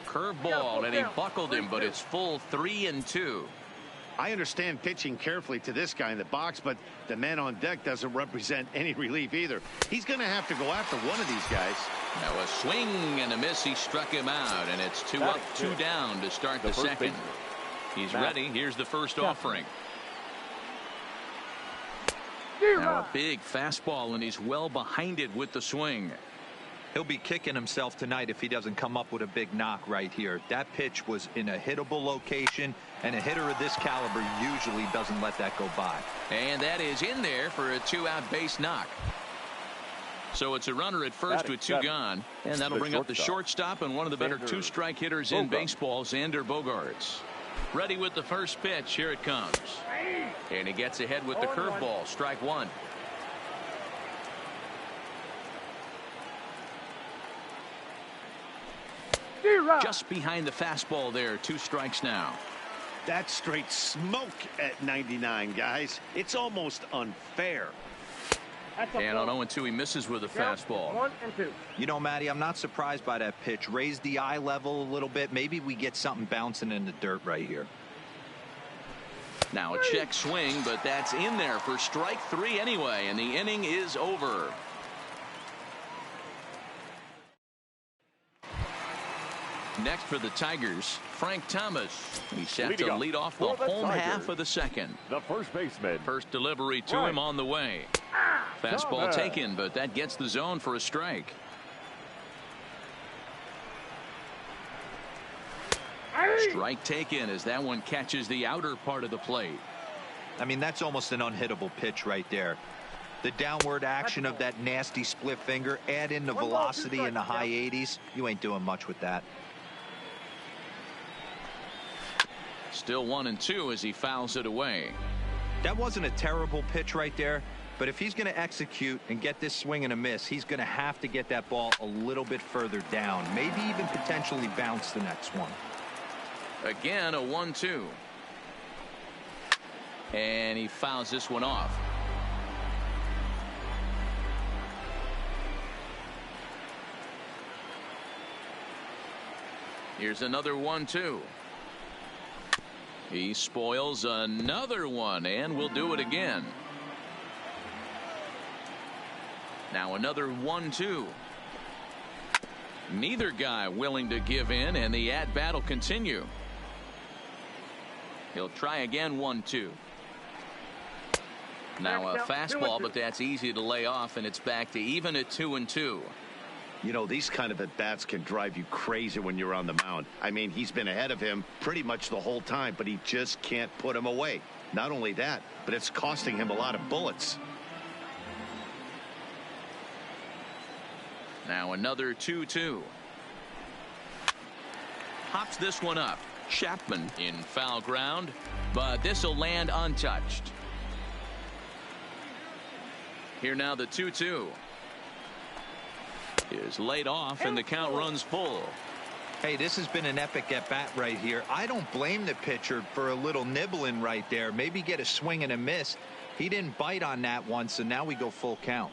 Curveball, and he buckled him, but it's full 3-2. I understand pitching carefully to this guy in the box, but the man on deck doesn't represent any relief either. He's going to have to go after one of these guys. Now a swing and a miss. He struck him out, and it's 2 up, 2 down to start the second. He's ready. Here's the first offering. Now a big fastball, and he's well behind it with the swing. He'll be kicking himself tonight if he doesn't come up with a big knock right here. That pitch was in a hittable location, and a hitter of this caliber usually doesn't let that go by. And that is in there for a 2-out base knock. So it's a runner at first with 2 gone, and that'll bring up the shortstop and one of the better 2-strike hitters in baseball, Xander Bogaerts. Ready with the first pitch. Here it comes. And he gets ahead with the curveball. Strike one. Just behind the fastball there. 2 strikes now. That's straight smoke at 99, guys. It's almost unfair. And on 0-2, he misses with a fastball. 1-2. You know, Matty, I'm not surprised by that pitch. Raise the eye level a little bit. Maybe we get something bouncing in the dirt right here. Now a check swing, but that's in there for strike 3 anyway, and the inning is over. Next for the Tigers, Frank Thomas. He's set to lead off the home half of the second. The first baseman. First delivery to him on the way. Fastball taken, but that gets the zone for a strike. Strike taken as that one catches the outer part of the plate. I mean, that's almost an unhittable pitch right there. The downward action of that nasty split finger, add in the velocity in the high 80s. You ain't doing much with that. Still 1-2 as he fouls it away. That wasn't a terrible pitch right there, but if he's going to execute and get this swing and a miss, he's going to have to get that ball a little bit further down, maybe even potentially bounce the next one. Again, a 1-2. And he fouls this one off. Here's another 1-2. He spoils another one, and will do it again. Now another 1-2. Neither guy willing to give in, and the at-bat will continue. He'll try again. 1-2. Now a fastball, but that's easy to lay off, and it's back to even at 2-2. You know, these kind of at-bats can drive you crazy when you're on the mound. I mean, he's been ahead of him pretty much the whole time, but he just can't put him away. Not only that, but it's costing him a lot of bullets. Now another 2-2. Hops this one up. Chapman in foul ground, but this will land untouched. Here now the 2-2 is laid off, and the count runs full. Hey, this has been an epic at bat right here. I don't blame the pitcher for a little nibbling right there. Maybe get a swing and a miss. He didn't bite on that one, so now we go full count.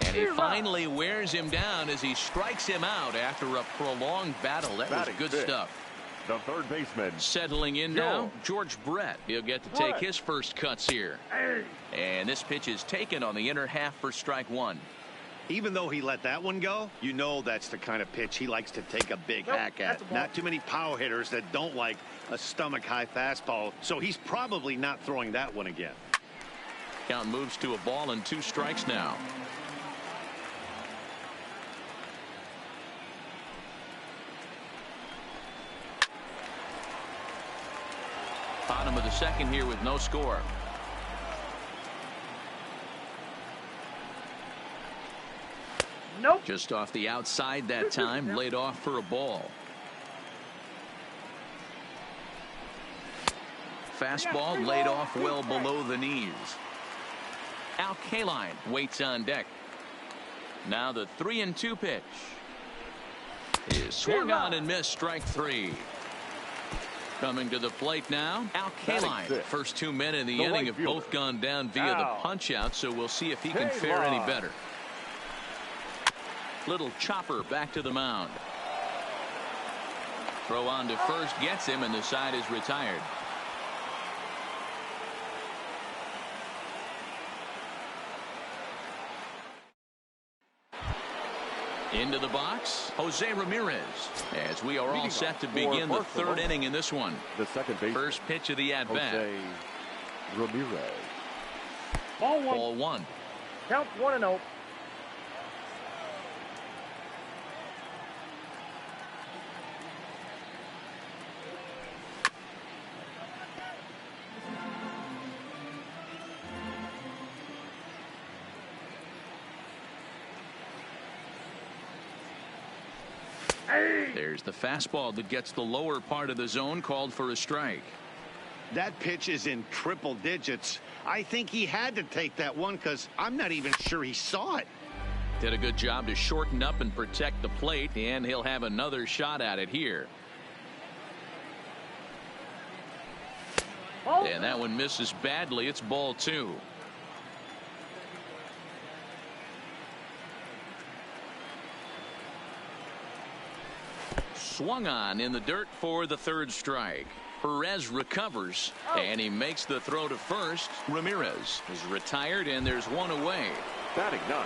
And he finally wears him down as he strikes him out after a prolonged battle. That was good stuff. The third baseman. Settling in now, George Brett. He'll get to take his first cuts here. And this pitch is taken on the inner half for strike 1. Even though he let that one go, you know that's the kind of pitch he likes to take a big hack at. Not too many power hitters that don't like a stomach-high fastball, so he's probably not throwing that one again. Count moves to a ball and 2 strikes now. Bottom of the second here with no score. Nope. Just off the outside that time, laid off for a ball. Fastball laid off well below the knees. Al Kaline waits on deck. Now the 3-2 pitch is swung on and missed. Strike 3. Coming to the plate now, Al Kaline. First 2 men in the inning have both gone down via the punch out, so we'll see if he can fare any better. Little chopper back to the mound. Throw on to first gets him, and the side is retired. Into the box, Jose Ramirez, as we are all set to begin the 3rd inning in this one. The second base. First pitch of the at-bat. Jose Ramirez. Ball 1. Count 1-0. There's the fastball that gets the lower part of the zone, called for a strike. That pitch is in triple digits. I think he had to take that one because I'm not even sure he saw it. Did a good job to shorten up and protect the plate, and he'll have another shot at it here. And that one misses badly. It's ball 2. Swung on in the dirt for the 3rd strike. Perez recovers, and he makes the throw to first. Ramirez is retired, and there's one away. Batting 9.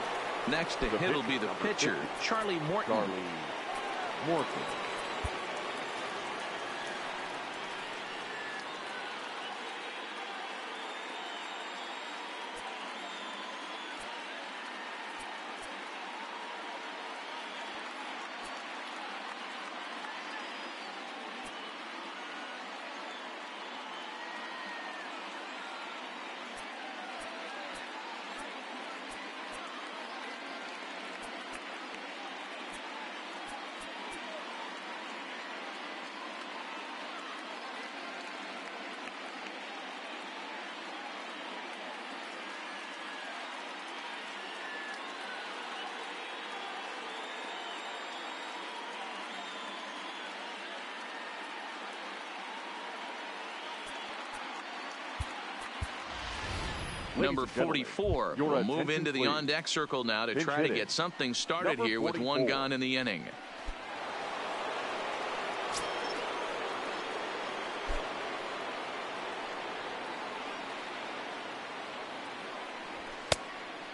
Next to hit will be the pitcher, Charlie Morton. Number 44 will move into the on-deck circle now to try to get something started here with 1 gone in the inning.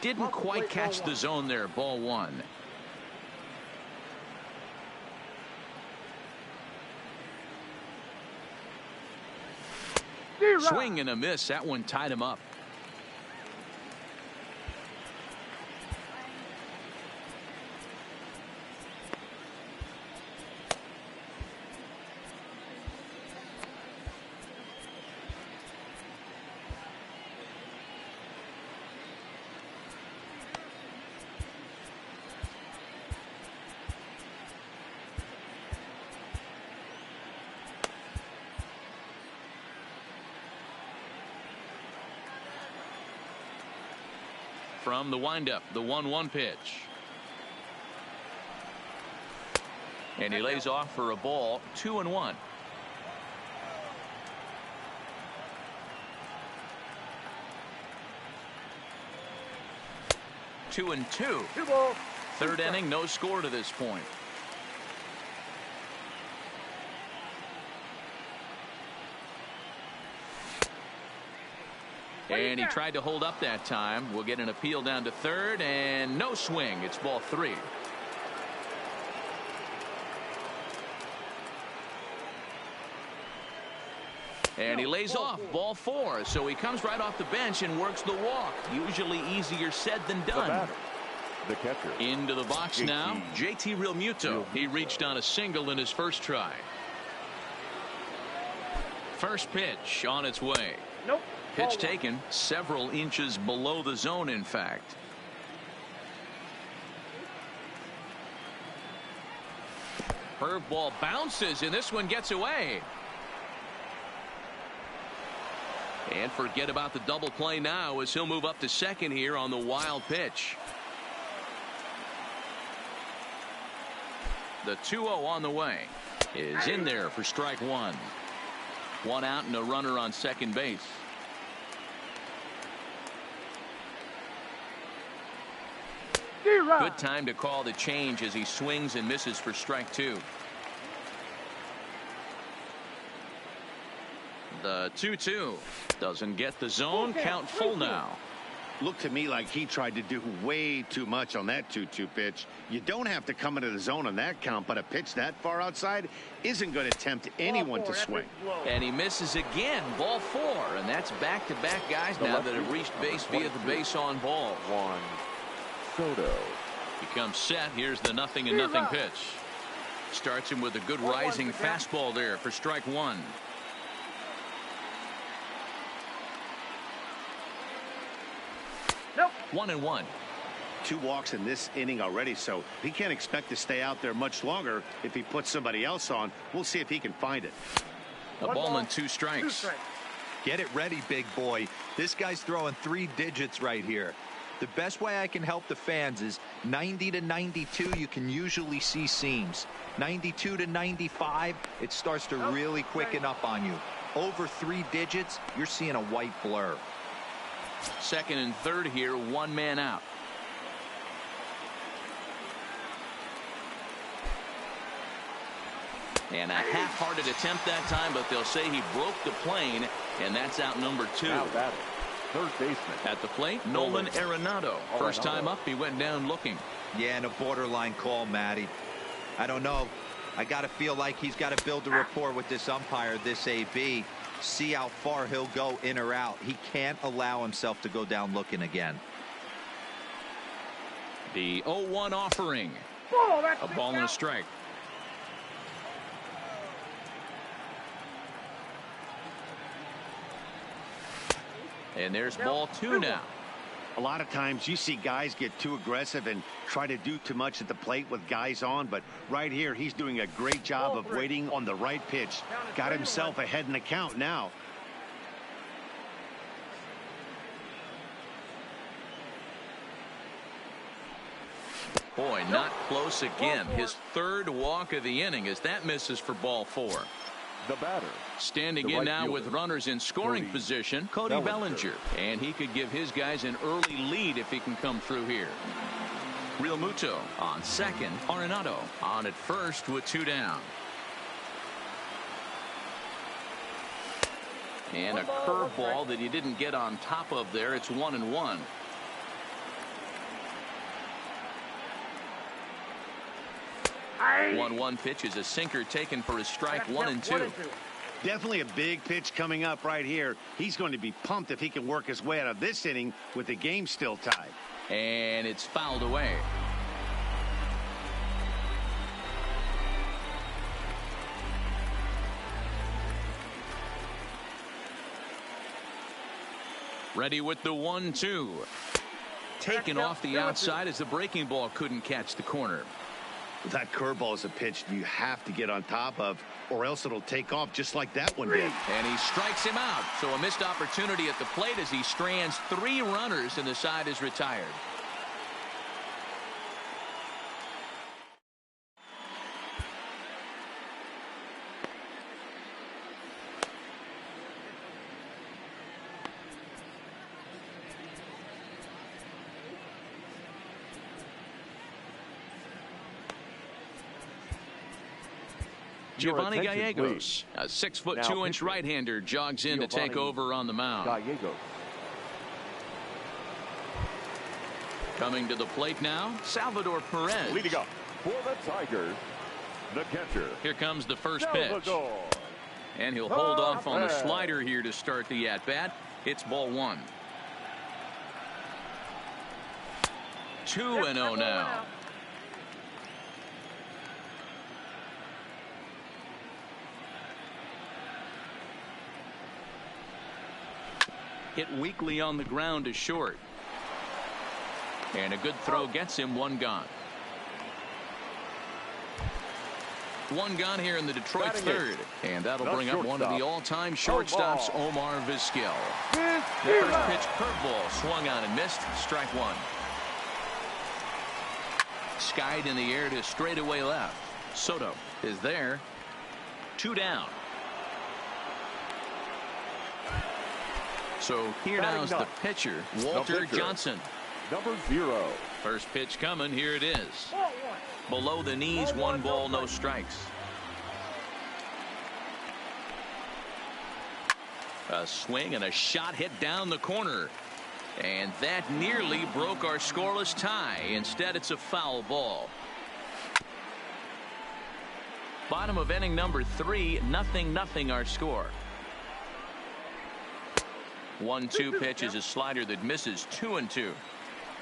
Didn't quite catch the zone there. Ball 1. Swing and a miss. That one tied him up. From the windup, the 1-1 pitch. And he lays off for a ball. 2-1. Two and two. 2 balls. 3rd inning, no score to this point. And he tried to hold up that time. We'll get an appeal down to 3rd, and no swing. It's ball 3. And he lays off. Ball 4. So he comes right off the bench and works the walk. Usually easier said than done. The catcher. Into the box now, JT Realmuto. He reached on a single in his first try. First pitch on its way. Nope. Pitch taken several inches below the zone, in fact. Curveball bounces, and this one gets away. And forget about the double play now as he'll move up to 2nd here on the wild pitch. The 2-0 on the way is in there for strike 1. 1 out and a runner on 2nd base. Good time to call the change as he swings and misses for strike 2. The 2-2 doesn't get the zone. Count full now. Looked to me like he tried to do way too much on that 2-2 pitch. You don't have to come into the zone on that count, but a pitch that far outside isn't going to tempt anyone to swing. And he misses again. Ball 4, and that's back-to-back guys now that have reached base via the base on ball. Juan Soto. He comes set. Here's the 0-0 pitch. Starts him with a good rising fastball there for strike 1. Nope. 1-1. 2 walks in this inning already, so he can't expect to stay out there much longer. If he puts somebody else on, we'll see if he can find it. A ball and 2 strikes. Get it ready, big boy. This guy's throwing 3 digits right here. The best way I can help the fans is 90 to 92. You can usually see seams. 92 to 95. It starts to really quicken up on you. Over 3 digits, you're seeing a white blur. Second and third here, one man out. And a half-hearted attempt that time, but they'll say he broke the plane, and that's out number 2. Now batting, third baseman. At the plate, Nolan Arenado. First time up, he went down looking. Yeah, and a borderline call, Matty. I don't know. I got to feel like he's got to build a rapport with this umpire, this AB. See how far he'll go in or out. He can't allow himself to go down looking again. The 0-1 offering. A ball and a strike. And there's ball 2 now. A lot of times you see guys get too aggressive and try to do too much at the plate with guys on, but right here he's doing a great job of waiting on the right pitch. Got himself ahead in the count now. Boy, not close again. His third walk of the inning as that misses for ball 4. The batter. Standing the in right now fielder, with runners in scoring position, Cody Bellinger. And he could give his guys an early lead if he can come through here. Real Muto on second. Arenado on at first with 2 down. And a curveball that he didn't get on top of there. It's 1-1. Aye. 1-1 pitch is a sinker taken for a strike. 1-2. Definitely a big pitch coming up right here. He's going to be pumped if he can work his way out of this inning with the game still tied. And it's fouled away. Ready with the 1-2. Taken off the outside as the breaking ball couldn't catch the corner. That curveball is a pitch you have to get on top of, or else it'll take off just like that one did. And he strikes him out. So a missed opportunity at the plate as he strands 3 runners and the side is retired. Giovanni Gallegos, a 6'2" right-hander, jogs in to take over on the mound. Gallegos. Coming to the plate now, Salvador Perez. Leading up for the Tigers, the catcher. Here comes the first pitch. Salvador. And he'll hold off on the slider here to start the at-bat. It's ball 1. 2-0 now. Hit weakly on the ground is short. And a good throw gets him 1 gone. 1 gone here in the Detroit third. And that'll bring up one of the all-time shortstops, Omar Vizquel. The first pitch curveball swung on and missed. Strike 1. Skied in the air to straightaway left. Soto is there. 2 down. So here now's the pitcher, Walter Johnson. Number 0. First pitch coming. Here it is. Below the knees, 1 ball, no strikes. A swing and a shot hit down the corner. And that nearly broke our scoreless tie. Instead, it's a foul ball. Bottom of inning number 3, 0-0 our score. 1-2 pitch is a slider that misses. 2-2.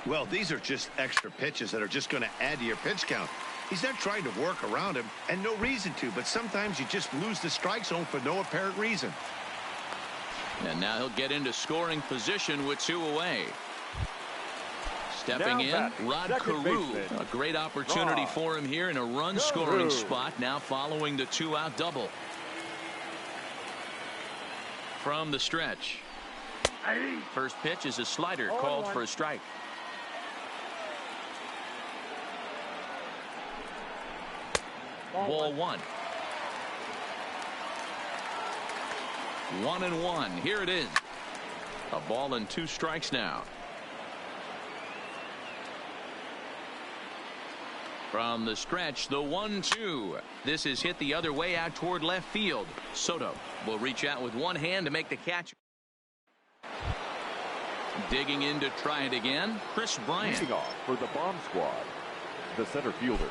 Well, these are just extra pitches that are just going to add to your pitch count. He's not trying to work around him, and no reason to, but sometimes you just lose the strike zone for no apparent reason. And now he'll get into scoring position with 2 away. Stepping in, Rod Carew. A great opportunity for him here in a run-scoring spot, now following the 2-out double. From the stretch. First pitch is a slider called for a strike. Ball 1. 1-1. Here it is. A ball and 2 strikes now. From the stretch, the 1-2. This is hit the other way out toward left field. Soto will reach out with one hand to make the catch. Digging in to try it again, Chris Bryant. Leading off for the bomb squad, the center fielder.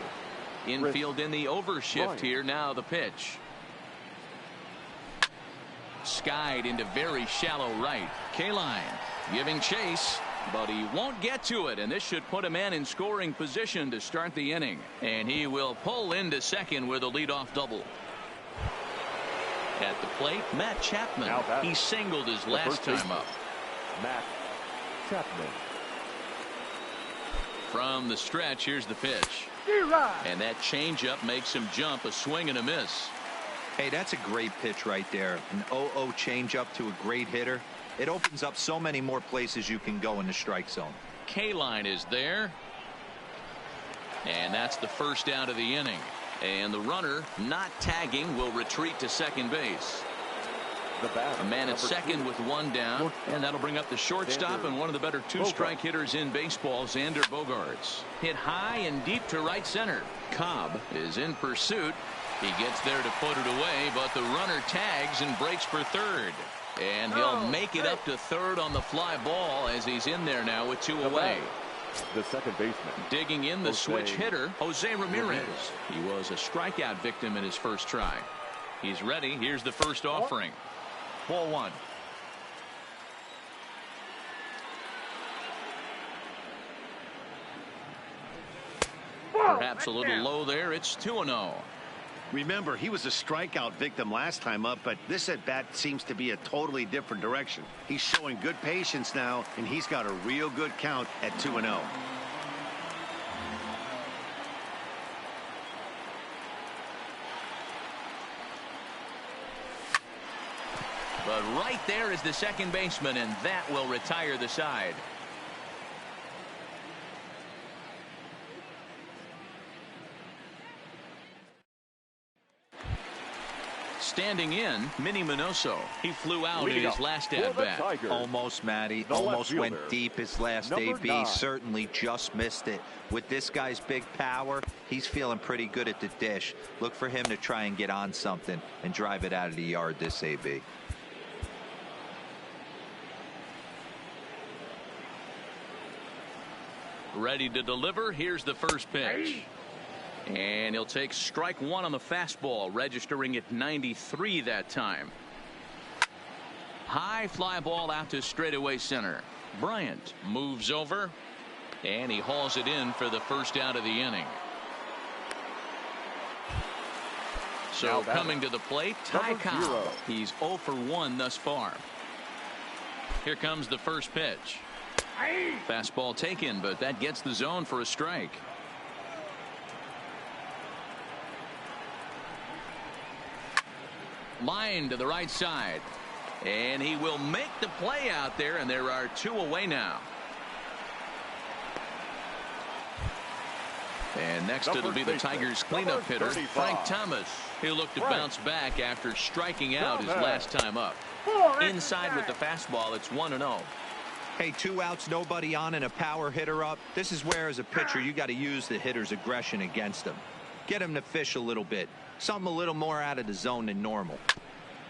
Infield in the overshift here. Now the pitch. Skied into very shallow right. Kaline giving chase, but he won't get to it, and this should put a man in scoring position to start the inning. And he will pull into second with a leadoff double. At the plate, Matt Chapman. He singled his last time up. Matt Chapman. From the stretch, here's the pitch. And that changeup makes him jump, a swing and a miss. Hey, that's a great pitch right there. An 0-0 changeup to a great hitter. It opens up so many more places you can go in the strike zone. Kaline is there. And that's the first out of the inning. And the runner, not tagging, will retreat to second base. A man at second with one down, and that'll bring up the shortstop and one of the better two-strike hitters in baseball, Xander Bogaerts. Hit high and deep to right center. Cobb is in pursuit. He gets there to put it away, but the runner tags and breaks for third. And he'll make it up to third on the fly ball as he's in there now with 2 away. The second baseman. Digging in, the switch hitter, Jose Ramirez. He was a strikeout victim in his first try. He's ready. Here's the first offering. Ball 1. Perhaps a little low there. It's 2-0. Remember, he was a strikeout victim last time up, but this at bat seems to be a totally different direction. He's showing good patience now, and he's got a real good count at 2-0. But right there is the second baseman, and that will retire the side. Standing in, Minnie Minoso. He flew out in his last at-bat. Almost, Matty. Almost went deep his last AB. Certainly just missed it. With this guy's big power, he's feeling pretty good at the dish. Look for him to try and get on something and drive it out of the yard this AB. Ready to deliver. Here's the first pitch. And he'll take strike 1 on the fastball, registering at 93 that time. High fly ball out to straightaway center. Bryant moves over, and he hauls it in for the first out of the inning. So coming to the plate, Ty Cobb. He's 0 for 1 thus far. Here comes the first pitch. Fastball taken, but that gets the zone for a strike. Line to the right side, and he will make the play out there, and there are 2 away now. And next it'll be the Tigers cleanup hitter, Frank Thomas. He'll look to bounce back after striking out his last time up. Inside with the fastball, it's 1-0. Hey, 2 outs, nobody on, and a power hitter up. This is where, as a pitcher, you got to use the hitter's aggression against him. Get him to fish a little bit. Something a little more out of the zone than normal.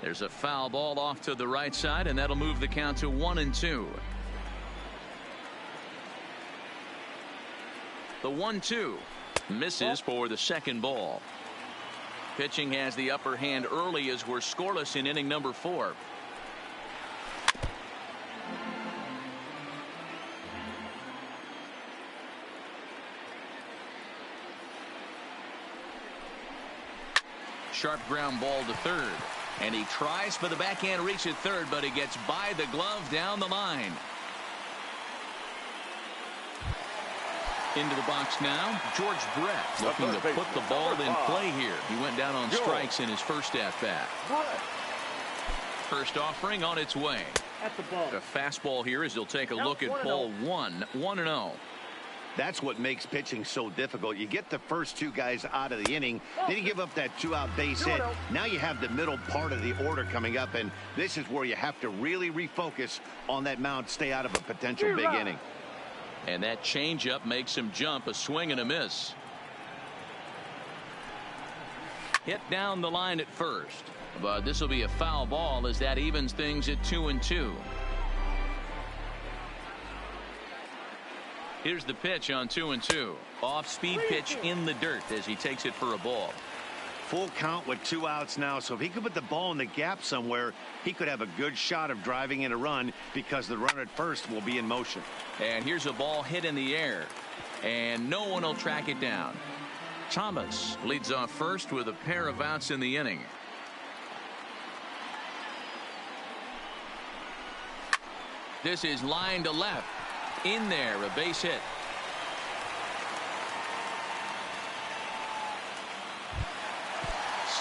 There's a foul ball off to the right side, and that'll move the count to 1-2. The 1-2 misses for the second ball. Pitching has the upper hand early as we're scoreless in inning number 4. Sharp ground ball to third, and he tries for the backhand reach at third, but he gets by the glove down the line. Into the box now, George Brett looking to put the ball in play here. He went down on strikes in his first at-bat. First offering on its way. A fastball here as he'll take a look at ball 1, 1-0. That's what makes pitching so difficult. You get the first two guys out of the inning, then you give up that 2-out base hit. Now you have the middle part of the order coming up, and this is where you have to really refocus on that mound, stay out of a potential big inning. And that changeup makes him jump, a swing and a miss. Hit down the line at first, but this will be a foul ball as that evens things at 2-2. Here's the pitch on 2-2. Off-speed pitch in the dirt as he takes it for a ball. Full count with 2 outs now, so if he could put the ball in the gap somewhere, he could have a good shot of driving in a run because the runner at first will be in motion. And here's a ball hit in the air, and no one will track it down. Thomas leads off first with a pair of outs in the inning. This is line to left. In there, a base hit.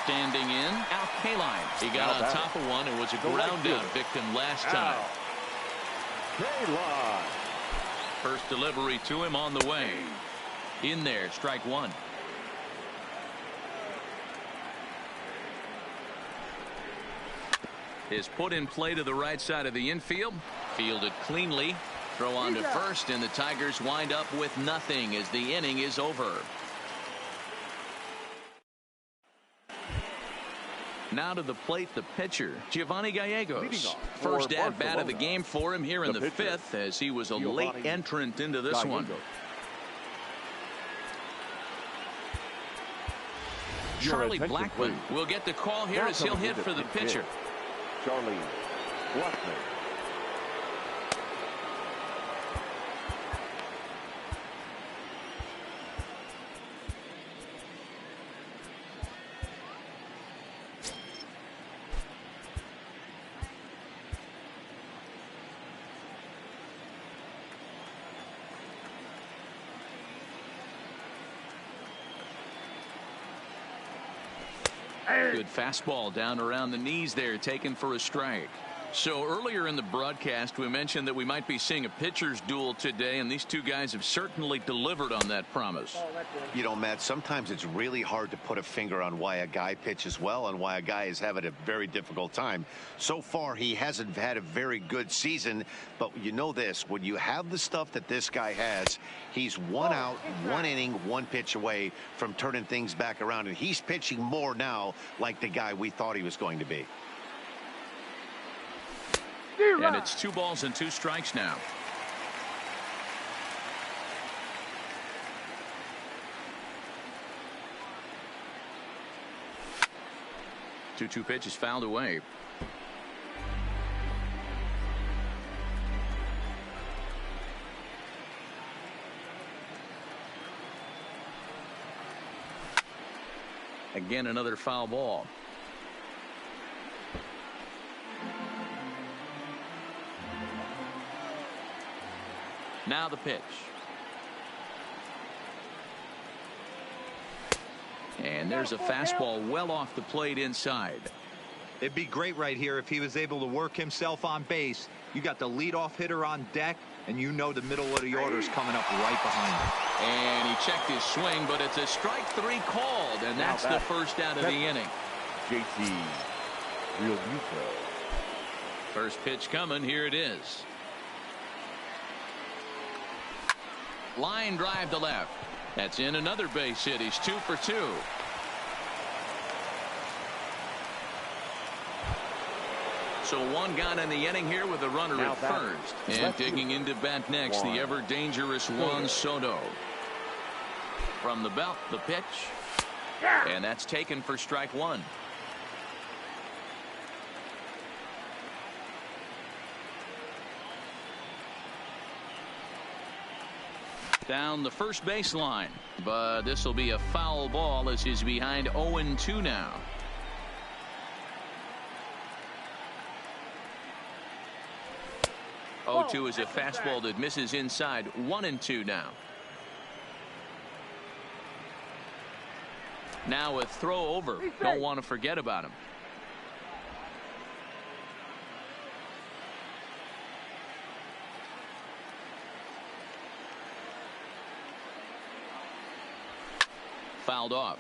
Standing in, out Kaline. He got on top of one and was a ground out victim last time. Kaline. First delivery to him on the way. In there, strike one. Is put in play to the right side of the infield. Fielded cleanly. Throw on to first, and the Tigers wind up with nothing as the inning is over. Now to the plate, the pitcher, Giovanni Gallegos. First at bat of the game for him here in the fifth, as he was a late entrant into this one. Charlie Blackmon will get the call here as he'll hit for the pitcher. Charlie Blackmon. Good fastball down around the knees there, taken for a strike. So earlier in the broadcast, we mentioned that we might be seeing a pitcher's duel today, and these two guys have certainly delivered on that promise. You know, Matt, sometimes it's really hard to put a finger on why a guy pitches well and why a guy is having a very difficult time. So far, he hasn't had a very good season, but you know this, when you have the stuff that this guy has, he's 1 out, 1 inning, 1 pitch away from turning things back around, and he's pitching more now like the guy we thought he was going to be. And it's 2 balls and 2 strikes now. Two pitches fouled away. Again, another foul ball. Now the pitch. And there's a fastball well off the plate inside. It'd be great right here if he was able to work himself on base. You got the leadoff hitter on deck, and you know the middle of the order is coming up right behind him. And he checked his swing, but it's a strike 3 called, and that's the first out of the inning. JT Realmuto. First pitch coming. Here it is. Line drive to left. That's in another base hit. He's 2 for 2. So 1 gone in the inning here with a runner at first. And digging into bat next, the ever dangerous Juan Soto. From the belt, the pitch. And that's taken for strike 1. Down the first baseline, but this will be a foul ball as he's behind 0-2 now. Oh, 2 is a fastball that misses inside. 1-2 now. Now a throw over. Don't want to forget about him. fouled off.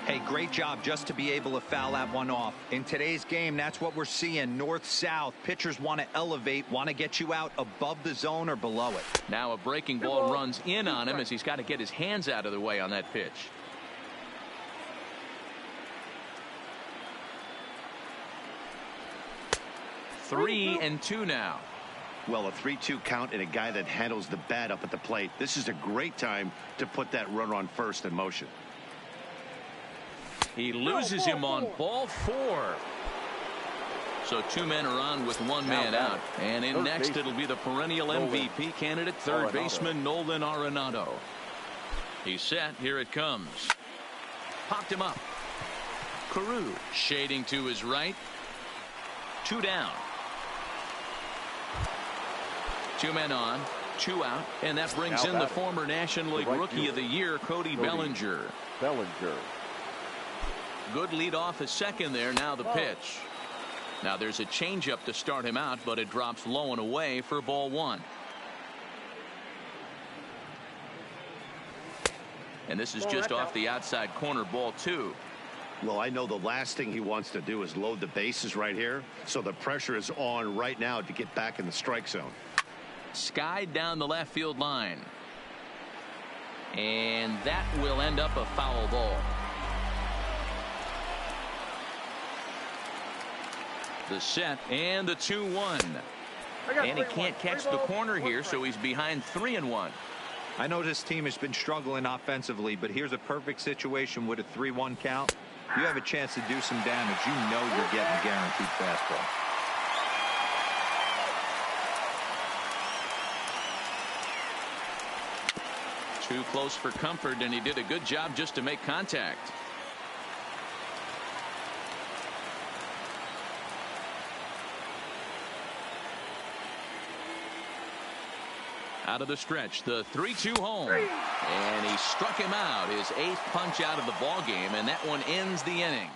Hey, great job just to be able to foul that one off. In today's game, that's what we're seeing. North-south. Pitchers want to elevate, want to get you out above the zone or below it. Now a breaking ball runs in on him as he's got to get his hands out of the way on that pitch. Three and two now. Well, a 3-2 count and a guy that handles the bat up at the plate. This is a great time to put that runner on first in motion. He loses him on ball 4. So 2 men are on with 1 man out. And in next, it'll be the perennial MVP candidate, third baseman Nolan Arenado. He's set. Here it comes. Popped him up. Carew shading to his right. 2 down. 2 men on, 2 out, and that brings in the former National League Rookie of the Year, Cody Bellinger. Good lead off his second there. Now the pitch. Now there's a changeup to start him out, but it drops low and away for ball 1. And this is just off the outside corner, ball 2. Well, I know the last thing he wants to do is load the bases right here, so the pressure is on right now to get back in the strike zone. Skied down the left field line. And that will end up a foul ball. The set and the 2-1. And he can't catch the corner here, so he's behind 3-1. I know this team has been struggling offensively, but here's a perfect situation with a 3-1 count. You have a chance to do some damage. You know you're getting a guaranteed fastball. Too close for comfort, and he did a good job just to make contact. Out of the stretch, the 3-2 home. And he struck him out, his 8th punch out of the ball game, and that one ends the inning.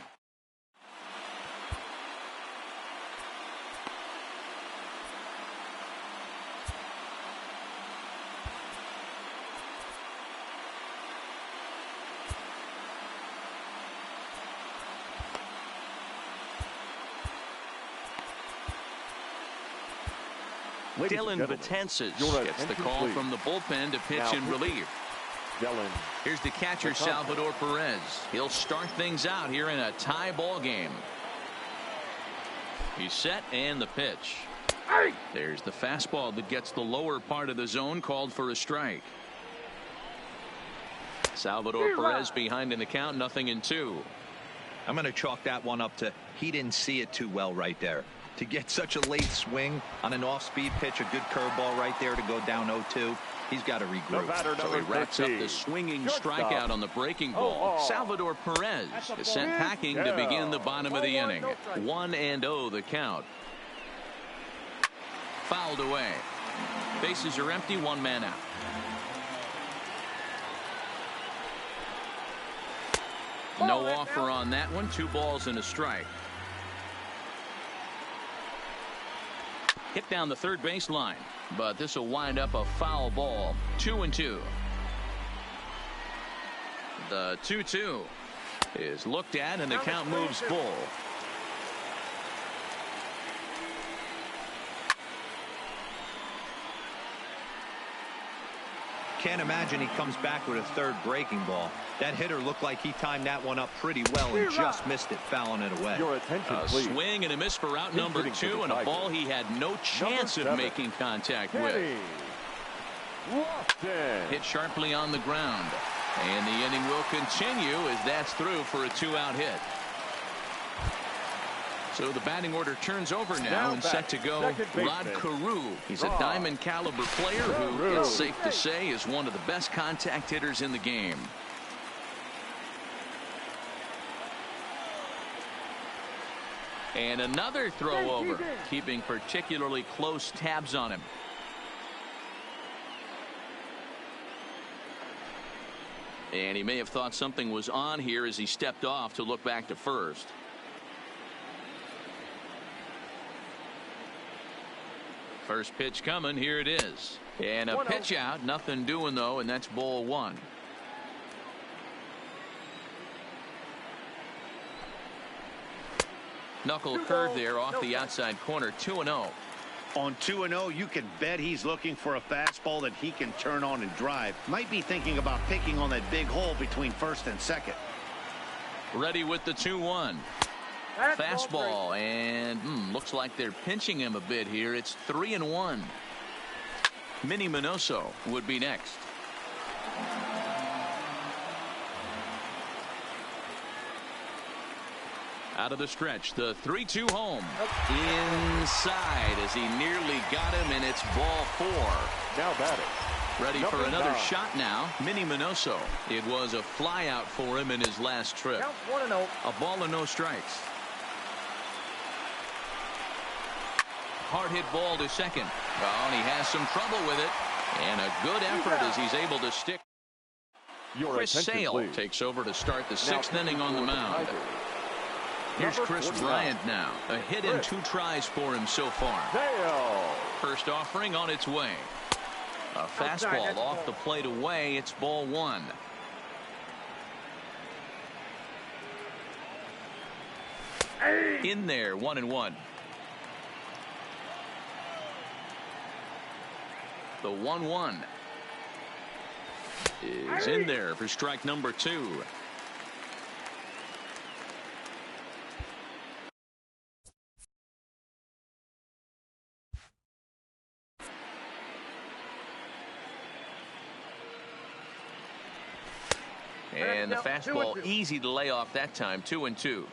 Dylan Betances gets the call from the bullpen to pitch in relief. Here's the catcher, Salvador Perez. He'll start things out here in a tie ball game. He's set, and the pitch. There's the fastball that gets the lower part of the zone, called for a strike. Salvador Perez behind in the count, 0-2. I'm going to chalk that one up to he didn't see it too well right there. To get such a late swing on an off-speed pitch, a good curveball right there to go down 0-2, he's got to regroup. So he racks up the swinging strikeout on the breaking ball. Salvador Perez is sent packing to begin the bottom of the inning. 1-0 the count. Fouled away. Bases are empty, 1 man out. No offer on that one. 2 balls and a strike. Hit down the third base line, but this will wind up a foul ball. 2-2. The 2-2 is looked at, and the count moves full. Can't imagine he comes back with a third breaking ball. That hitter looked like he timed that one up pretty well and just missed it, fouling it away. A swing and a miss for out number 2, and a ball he had no chance of making contact with. Hit sharply on the ground, and the inning will continue as that's through for a 2-out hit. So the batting order turns over now and set to go Rod Carew. He's a diamond caliber player who, it's safe to say, is one of the best contact hitters in the game. And another throw over, keeping particularly close tabs on him. And he may have thought something was on here as he stepped off to look back to first. First pitch coming. Here it is. And a pitch out. Nothing doing, though, and that's ball 1. Knuckle curve there off the outside corner. 2-0. On 2-0, you can bet he's looking for a fastball that he can turn on and drive. Might be thinking about picking on that big hole between first and second. Ready with the 2-1. Fastball, and looks like they're pinching him a bit here. It's 3-1. Minnie Minoso would be next. Out of the stretch, the 3-2 home. Inside as he nearly got him, and it's ball 4. Now batting. Ready for another shot now. Minnie Minoso. It was a fly out for him in his last trip. Count 1-0. A ball and no strikes. Hard hit ball to second. Oh, and he has some trouble with it. And a good effort as he's able to stick. Chris Sale takes over to start the 6th inning on the mound. Here's Chris Bryant now. A hit in 2 tries for him so far. First offering on its way. A fastball off the plate away. It's ball 1. In there, 1-1. The 1-1 is in there for strike number 2. And the fastball easy to lay off that time. 2-2.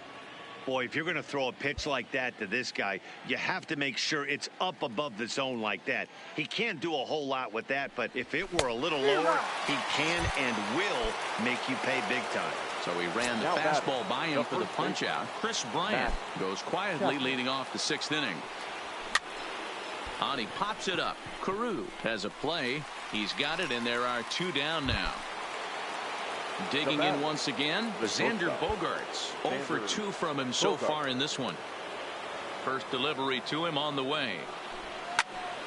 Boy, if you're going to throw a pitch like that to this guy, you have to make sure it's up above the zone like that. He can't do a whole lot with that, but if it were a little lower, he can and will make you pay big time. So he ran the fastball by him for the punch out. Chris Bryant goes quietly leading off the 6th inning. And he pops it up. Carew has a play. He's got it, and there are 2 down now. Digging in once again, Xander Bogaerts. 0 for 2 from him so far in this one. First delivery to him on the way.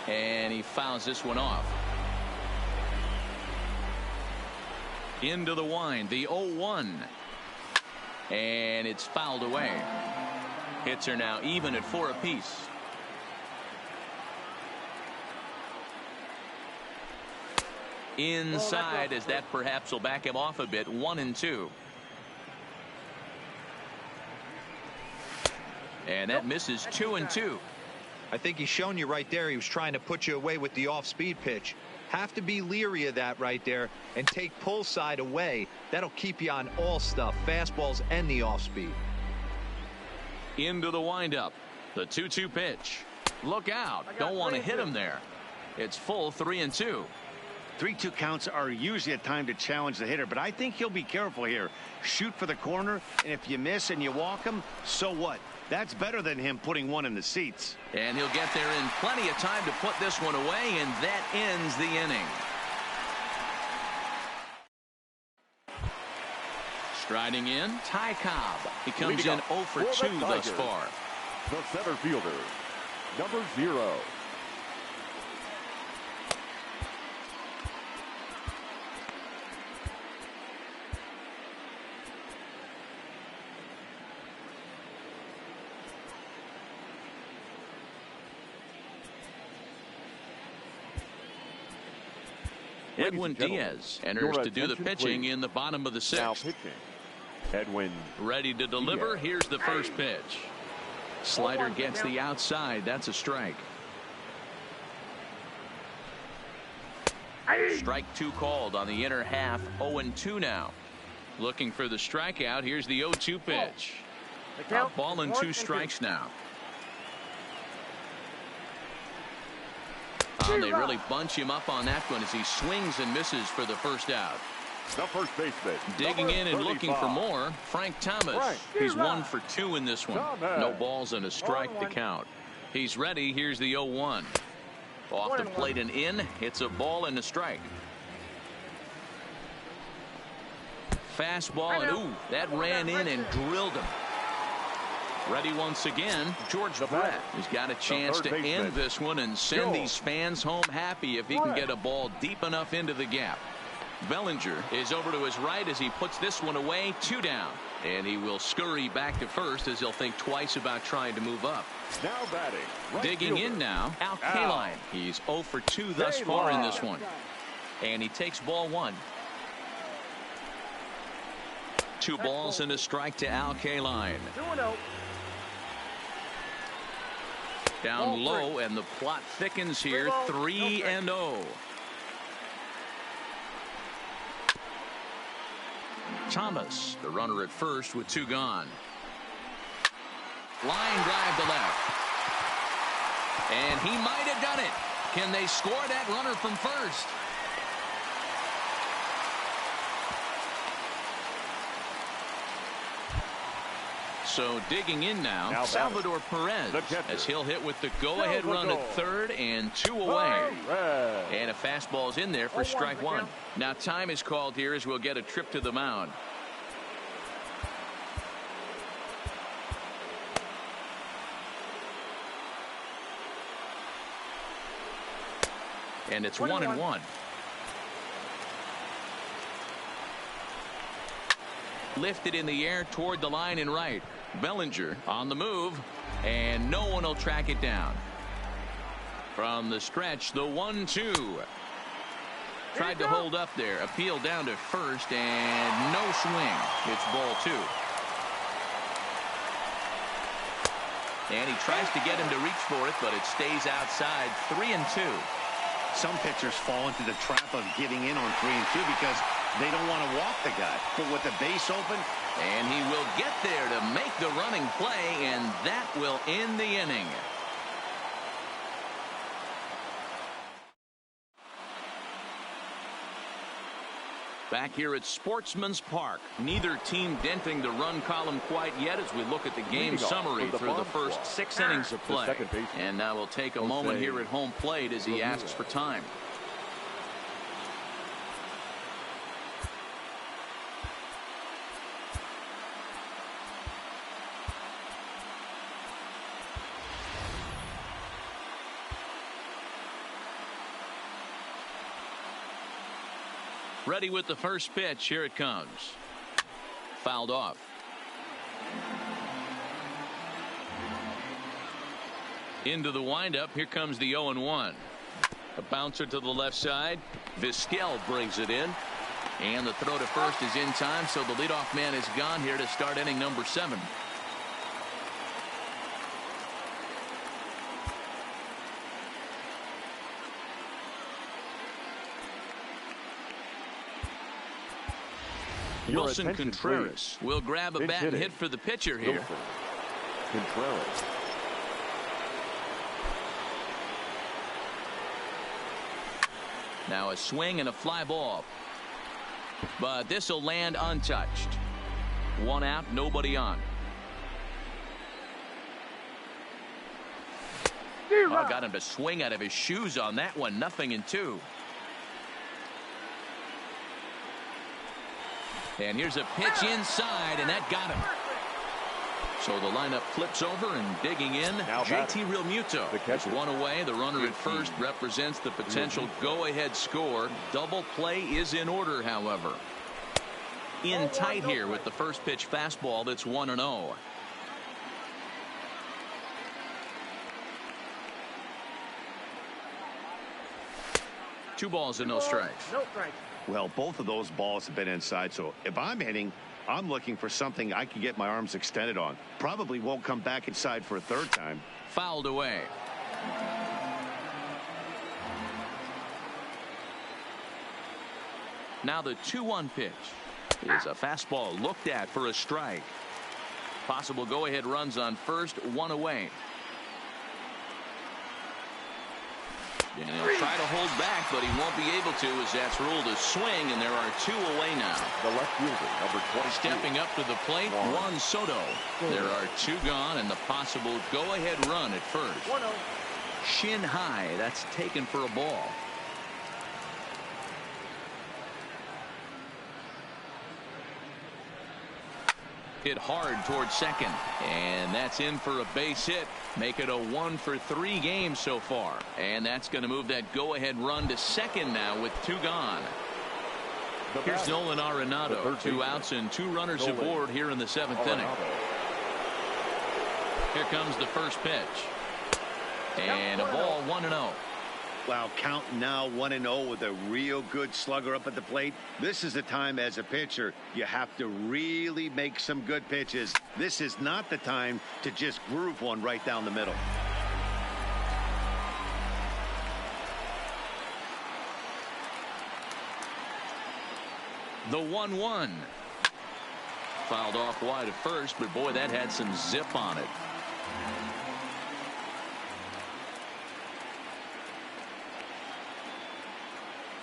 And he fouls this one off. Into the wind, the 0-1. And it's fouled away. Hits are now even at 4 apiece. Inside, as that perhaps will back him off a bit. 1-2. And that misses. 2-2. I think he's shown you right there. He was trying to put you away with the off-speed pitch. Have to be leery of that right there and take pull side away. That'll keep you on all stuff, fastballs and the off-speed. Into the windup. The 2-2 pitch. Look out. Don't want to hit him there. It's full. 3-2. 3-2 counts are usually a time to challenge the hitter, but I think he'll be careful here. Shoot for the corner, and if you miss and you walk him, so what? That's better than him putting one in the seats. And he'll get there in plenty of time to put this one away, and that ends the inning. Striding in, Ty Cobb. He comes in 0 for 2 thus far. The center fielder, number 0. Edwin Diaz enters to do the pitching in the bottom of the 6th. Now pitching, Edwin. Ready to deliver. Here's the first pitch. Slider gets the outside. That's a strike. Strike 2 called on the inner half. 0-2 now. Looking for the strikeout. Here's the 0-2 pitch. A ball and 2 strikes now. They really bunch him up on that one as he swings and misses for the first out. The first baseman. Digging in and looking for more, Frank Thomas. He's 1 for 2 in this one. No balls and a strike to count. He's ready. Here's the 0-1. Off the plate and in. It's a ball and a strike. Fastball, and ooh, that ran in and drilled him. Ready once again, George Brett. He's got a chance to end this one and send these fans home happy if he can get a ball deep enough into the gap. Bellinger is over to his right as he puts this one away. 2 down. And he will scurry back to first as he'll think twice about trying to move up. Now batting. Right Digging fielder. in now, Al Kaline. He's 0 for 2 thus far in this one. And he takes ball 1. 2 balls and a strike to Al Kaline. 2-0. Down low, and the plot thickens here. 3-0. Thomas, the runner at first with 2 gone. Line drive to left. And he might have done it. Can they score that runner from first? So digging in now Salvador Perez, as he'll hit with the go-ahead run at third and 2 away. And a fastball's in there for strike 1. Now time is called here as we'll get a trip to the mound. And it's 1-1. Lifted in the air toward the line and right. Bellinger on the move, and no one will track it down. From the stretch, the 1-2. Tried to hold up there. Appeal down to first, and no swing. It's ball 2. And he tries to get him to reach for it, but it stays outside. 3-2. Some pitchers fall into the trap of giving in on 3-2 because they don't want to walk the guy. But with the base open, and he will get there to make the running play, and that will end the inning. Back here at Sportsman's Park, neither team denting the run column quite yet as we look at the game summary through the first 6 innings of play. And now we'll take a moment here at home plate as he asks for time. Ready with the first pitch. Here it comes. Fouled off. Into the windup. Here comes the 0-1. A bouncer to the left side. Vizquel brings it in. And the throw to first is in time, so the leadoff man is gone here to start inning number 7. Wilson Contreras will grab a bat and hit for the pitcher here. Contreras. Now a swing and a fly ball. But this will land untouched. 1 out, nobody on. Oh, got him to swing out of his shoes on that one. 0-2. And here's a pitch inside, and that got him. So the lineup flips over, and digging in, JT Realmuto. It's 1 away. The runner at first represents the potential go-ahead score. Double play is in order, however. In tight here with the first pitch fastball that's 1-0. Two balls and no strikes. No strikes. well, both of those balls have been inside. So if I'm hitting, I'm looking for something I can get my arms extended on. Probably won't come back inside for a third time. Fouled away. Now the 2-1 pitch is a fastball looked at for a strike. Possible go-ahead runs on first, 1 away. And he'll try to hold back, but he won't be able to, as that's ruled a swing, and there are 2 away now. The left fielder, number 20. Stepping up to the plate, Juan Soto. There are 2 gone, and the possible go-ahead run at first. 1-0. Shin high, that's taken for a ball. Hit hard towards second, and that's in for a base hit. Make it a 1-for-3 game so far, and that's going to move that go-ahead run to second now with 2 gone. Here's Nolan Arenado. 2 outs and 2 runners aboard here in the 7th inning. Here comes the first pitch. And a ball, 1-0. Wow, count now 1-0 with a real good slugger up at the plate. This is the time as a pitcher you have to really make some good pitches. This is not the time to just groove one right down the middle. The 1-1. Fouled off wide at first, but boy, that had some zip on it.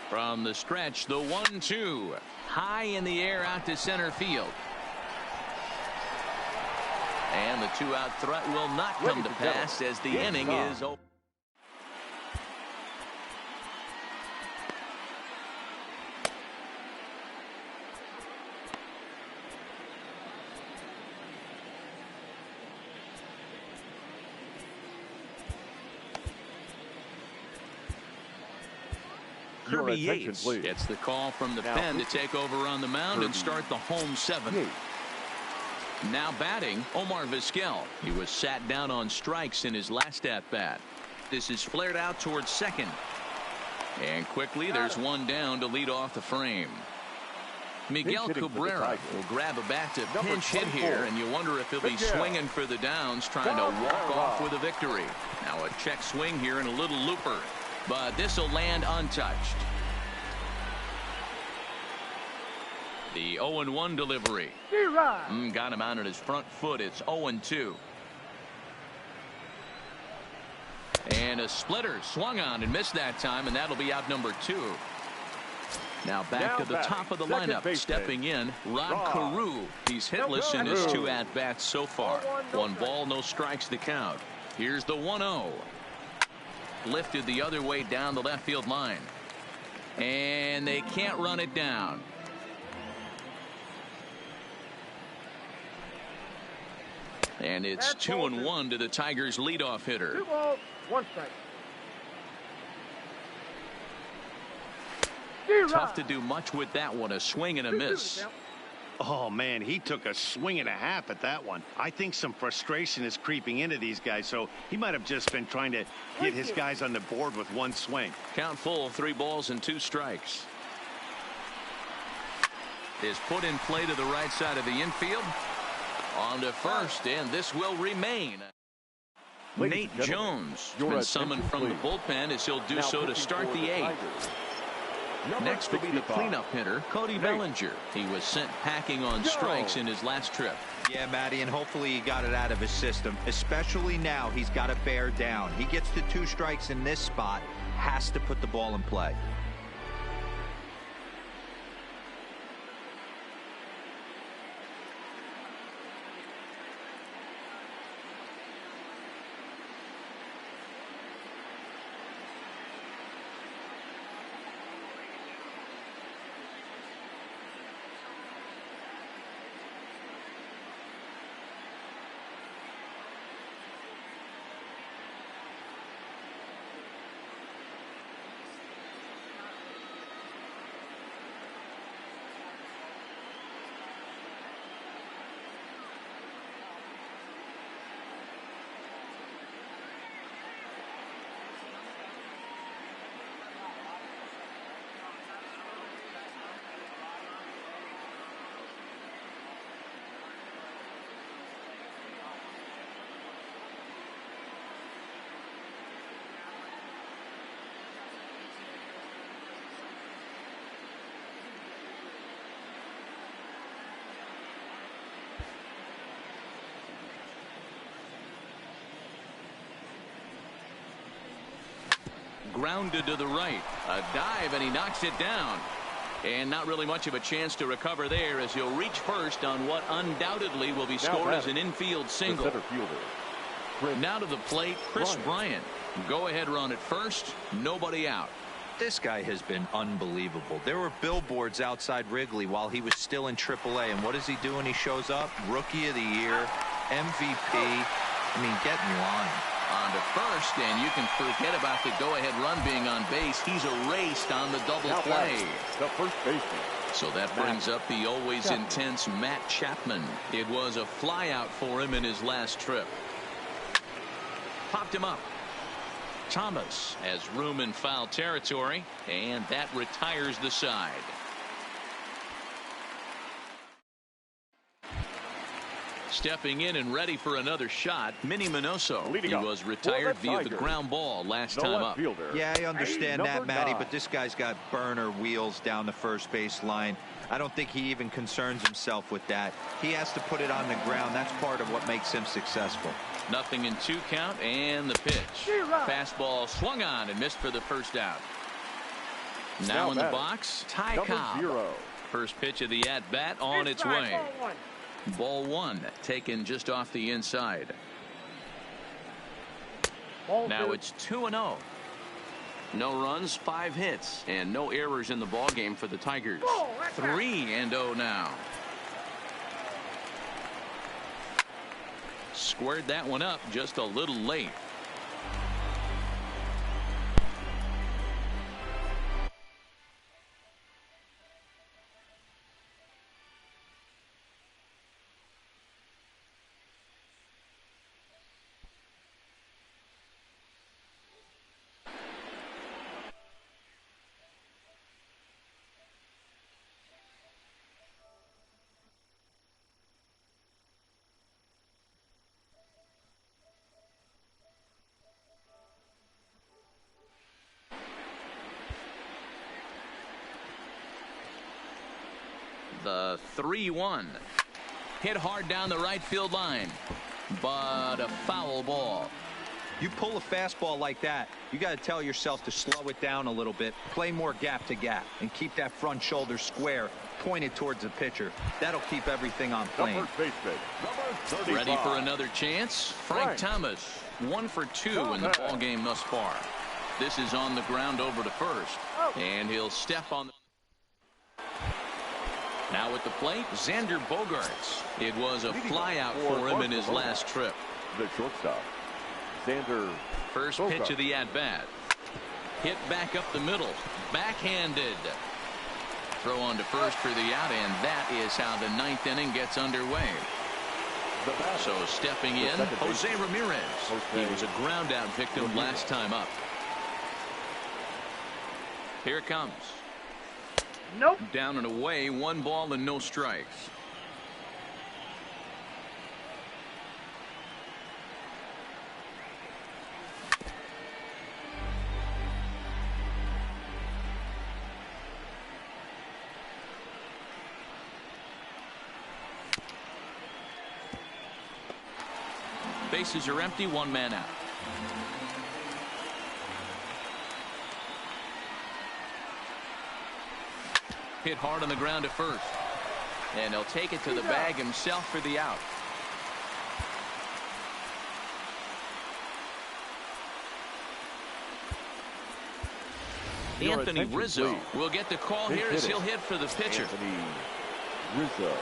From the stretch, the 1-2. High in the air out to center field. And the 2-out threat will not come to pass as the inning is over. Kirby Yates gets the call from the pen to take over on the mound and start the home 7th. Now batting, Omar Vizquel. He was sat down on strikes in his last at-bat. This is flared out towards second. And quickly there's one down to lead off the frame. Miguel Cabrera will grab a bat to pinch hit here, and you wonder if he'll be swinging for the downs, trying to walk off with a victory. Now a check swing here and a little looper. But this will land untouched. The 0-1 delivery. Got him out on his front foot. It's 0-2. And a splitter swung on and missed that time, and that'll be out number 2. Now back to the top of the lineup. Stepping in, Rod Carew. He's hitless in his 2 at-bats so far. 1 ball, no strikes to count. Here's the 1-0. Lifted the other way down the left field line. And they can't run it down. And it's 2-1 to the Tigers' leadoff hitter. 2 balls, 1 strike. Tough to do much with that one. A swing and a miss. Oh, man, he took a swing and a half at that one. I think some frustration is creeping into these guys, so he might have just been trying to get his guys on the board with 1 swing. Count full, 3 balls and 2 strikes. Is put in play to the right side of the infield. On to first, and this will remain. Nate Jones has been summoned from the bullpen as he'll do so to start the 8th. Next will be the cleanup hitter, Cody Bellinger. He was sent packing on strikes in his last trip. Yeah, Matty, and hopefully he got it out of his system. Especially now, he's got to bear down. He gets to 2 strikes in this spot, has to put the ball in play. Grounded to the right. A dive, and he knocks it down. And not really much of a chance to recover there as he'll reach first on what undoubtedly will be scored as an infield single. Now to the plate, Chris Bryant. Go ahead run at first. Nobody out. This guy has been unbelievable. There were billboards outside Wrigley while he was still in AAA. And what does he do when he shows up? Rookie of the Year, MVP. I mean, get in line. On to first, and you can forget about the go-ahead run being on base. He's erased on the double play. The first baseman, So that brings up the always intense Matt Chapman. It was a flyout for him in his last trip. Popped him up. Thomas has room in foul territory, and that retires the side. Stepping in and ready for another shot, Minnie Minoso. He was retired via the ground ball last time up. Yeah, I understand that, Matty, but this guy's got burner wheels down the first base line. I don't think he even concerns himself with that. He has to put it on the ground. That's part of what makes him successful. Nothing in 2 count, and the pitch. Fastball swung on and missed for the first out. Now in the box, Ty Cobb. First pitch of the at-bat on its way. Ball 1 taken just off the inside. Now it's 2-0. No runs, 5 hits, and no errors in the ball game for the Tigers. 3-0 now. Squared that one up just a little late. The 3-1 hit hard down the right field line, but a foul ball. You pull a fastball like that, you got to tell yourself to slow it down a little bit, play more gap to gap, and keep that front shoulder square pointed towards the pitcher. That'll keep everything on plane. Ready for another chance? Frank Thomas, 1 for 2 in the ball game thus far. This is on the ground over to first, and he'll step on the. Now at the plate, Xander Bogaerts. It was a flyout for him in his last trip. The shortstop, Xander. First pitch of the at-bat. Hit back up the middle. Backhanded. Throw on to first for the out, and that is how the 9th inning gets underway. So stepping in, Jose Ramirez. He was a ground out victim last time up. Here it comes. Nope. Down and away, 1 ball and no strikes. Bases are empty, 1 man out. Hit hard on the ground at first, and he'll take it to the bag himself for the out. Anthony Rizzo will get the call here as he'll hit for the pitcher. Anthony Rizzo.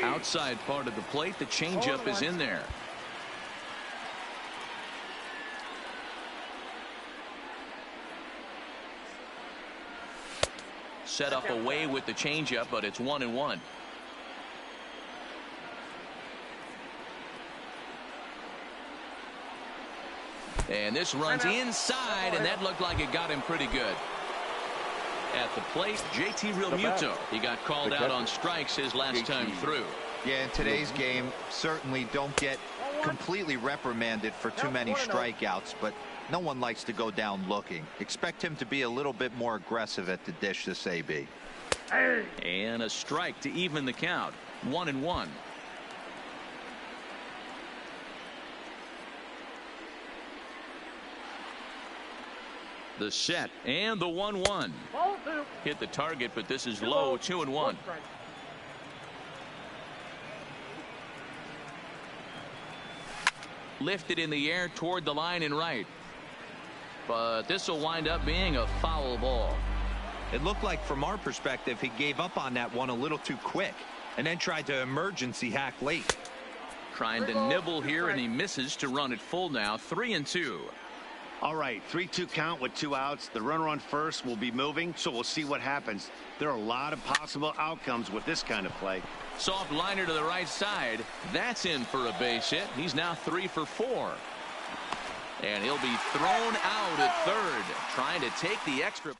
Outside part of the plate, the changeup is in there. Set up away with the changeup, but it's 1-1. And this runs inside, and that looked like it got him pretty good. At the plate, JT Realmuto. He got called out on strikes his last time through. Yeah, in today's game, certainly don't get completely reprimanded for too many strikeouts, but no one likes to go down looking. Expect him to be a little bit more aggressive at the dish this AB. And a strike to even the count. 1-1. The set and the 1-1. Hit the target, but this is low. 2-1. Lifted in the air toward the line and right. But this will wind up being a foul ball. It looked like from our perspective he gave up on that one a little too quick and then tried to emergency hack late. Trying to nibble here, and he misses to run it full now. 3-2. All right, 3-2 count with 2 outs. The runner on first will be moving, so we'll see what happens. There are a lot of possible outcomes with this kind of play. Soft liner to the right side. That's in for a base hit. He's now 3 for 4. And he'll be thrown out at third, trying to take the extra.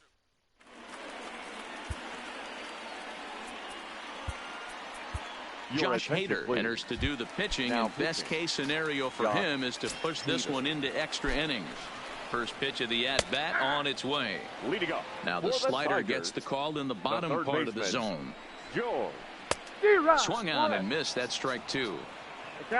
Josh Hader enters to do the pitching, and best case scenario for him is to push this one into extra innings. First pitch of the at-bat on its way. Leading up. Now the slider gets the call in the bottom part of the zone. George. Swung on and missed. That's strike 2.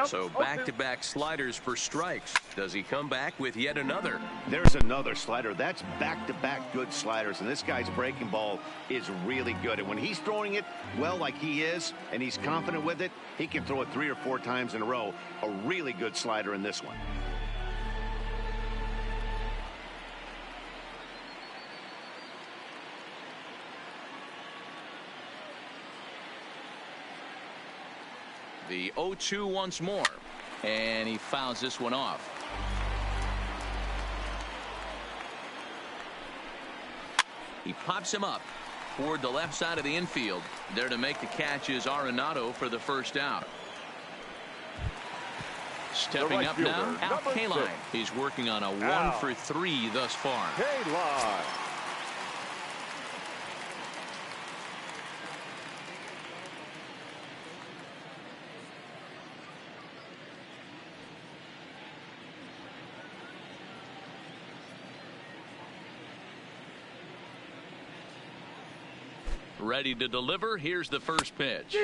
So back-to-back sliders for strikes. Does he come back with yet another? There's another slider. That's back-to-back good sliders, and this guy's breaking ball is really good. And when he's throwing it well like he is, and he's confident with it, he can throw it 3 or 4 times in a row. A really good slider in this one. The 0-2 once more, and he fouls this one off. He pops him up toward the left side of the infield. There to make the catch is Arenado for the first out. Stepping up now, Al Kaline. He's working on a 1 for 3 thus far. Kaline. Ready to deliver. Here's the first pitch.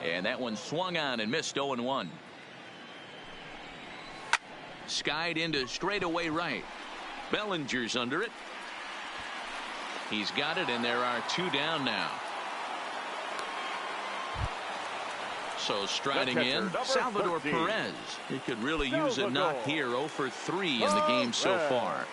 And that one swung on and missed. 0-1. Skied into straightaway right. Bellinger's under it. He's got it, and there are 2 down now. So striding in, Salvador Perez. He could really use a knock here. 0 for 3 in the game so far.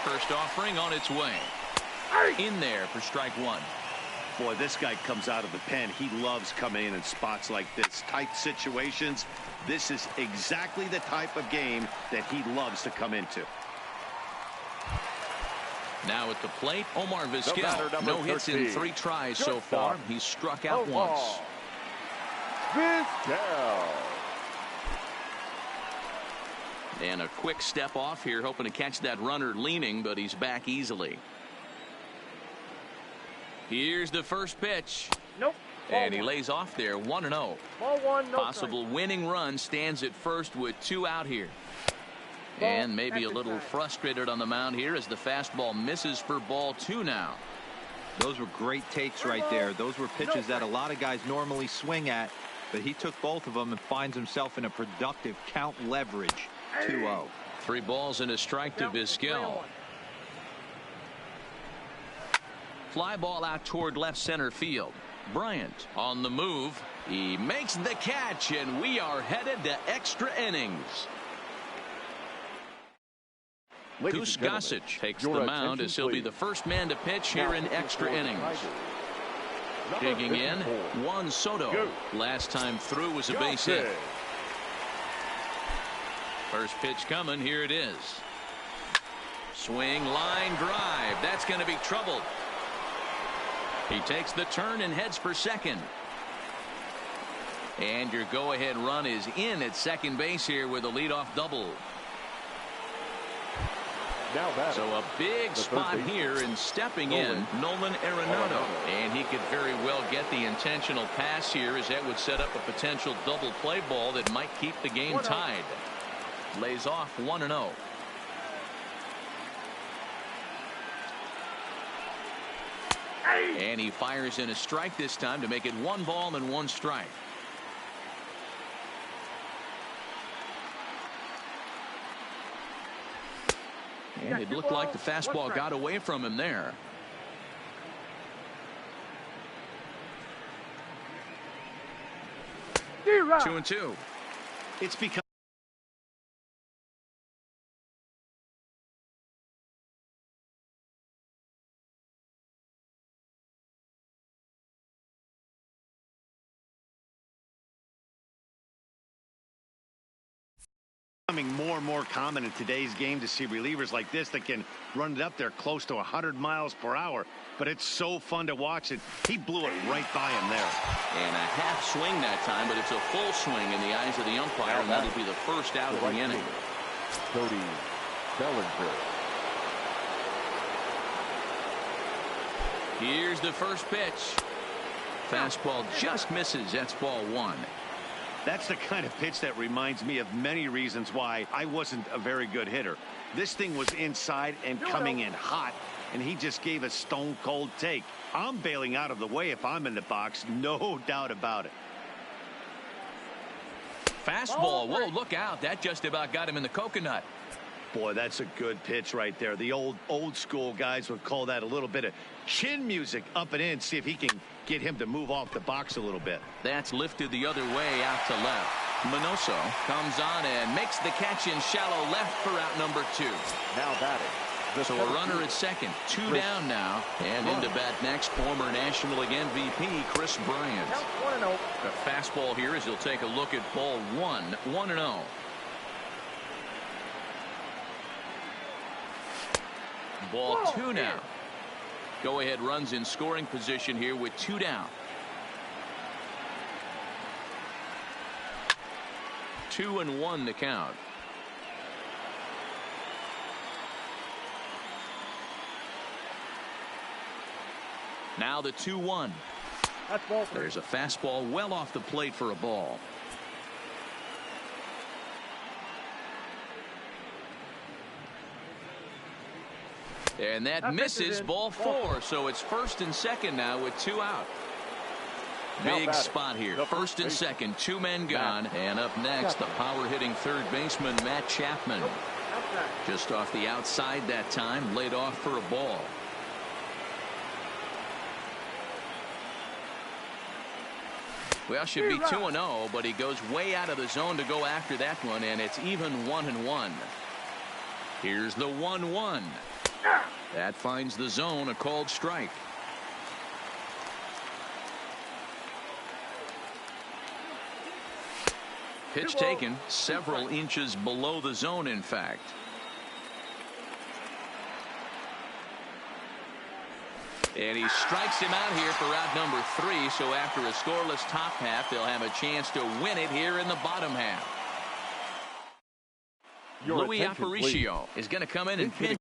First offering on its way. In there for strike 1. Boy, this guy comes out of the pen. He loves coming in spots like this. Tight situations. This is exactly the type of game that he loves to come into. Now at the plate, Omar Vizquel. No hits in 3 tries so far. He's struck out once. Vizquel. And a quick step off here, hoping to catch that runner leaning, but he's back easily. Here's the first pitch. Nope. And he lays off there. 1-0. Ball 1, no Possible winning run stands at first with 2 out here. And maybe a little frustrated on the mound here as the fastball misses for ball 2 now. Those were great takes right there. Those were pitches that a lot of guys normally swing at, but he took both of them and finds himself in a productive count leverage. 2-0. 3 balls and a strike to Vizquel. Fly ball out toward left center field. Bryant on the move. He makes the catch, and we are headed to extra innings. Goose Gossage takes the mound as he'll be the first man to pitch here in extra innings. Digging in, Juan Soto. Last time through was a base hit. First pitch coming. Here it is. Swing, line drive. That's going to be trouble. He takes the turn and heads for second. And your go-ahead run is in at second base here with a leadoff double. So a big spot here, and stepping in, Nolan Arenado. And he could very well get the intentional pass here, as that would set up a potential double play ball that might keep the game tied. Lays off 1-0. And he fires in a strike this time to make it 1 ball and 1 strike. And it looked like the fastball got away from him there. 2-2. It's become becoming more and more common in today's game to see relievers like this that can run it up there close to 100 miles per hour. But it's so fun to watch it. He blew it right by him there. And a half swing that time, but it's a full swing in the eyes of the umpire, and that'll be the first out of the inning. Cody Bellinger. Here's the first pitch. Fastball just misses. That's ball 1. That's the kind of pitch that reminds me of many reasons why I wasn't a very good hitter. This thing was inside and coming in hot, and he just gave a stone cold take. I'm bailing out of the way if I'm in the box, no doubt about it. Fastball. Whoa, look out. That just about got him in the coconut. Boy, that's a good pitch right there. The old school guys would call that a little bit of chin music up and in. See if he can get him to move off the box a little bit. That's lifted the other way out to left. Minoso comes on and makes the catch in shallow left for out number 2. Now batting. So a runner at second. 2 down now. And into bat next, former National League MVP Chris Bryant. The fastball here as he'll take a look at ball 1. 1-0. Ball 2 now. Go ahead runs in scoring position here with 2 down. 2-1 to count. Now the 2-1. There's a fastball well off the plate for a ball. And that misses ball 4. So it's first and second now with 2 out. Big spot here. First and second, 2 men gone. And up next, the power hitting third baseman Matt Chapman. Just off the outside that time, laid off for a ball. Well, should be 2-0, but he goes way out of the zone to go after that one, and it's even 1-1. Here's the 1-1. That finds the zone, a called strike. Pitch taken several inches below the zone, in fact. And he strikes him out here for out number 3. So after a scoreless top half, they'll have a chance to win it here in the bottom half. Louis Aparicio is going to come in and pitch.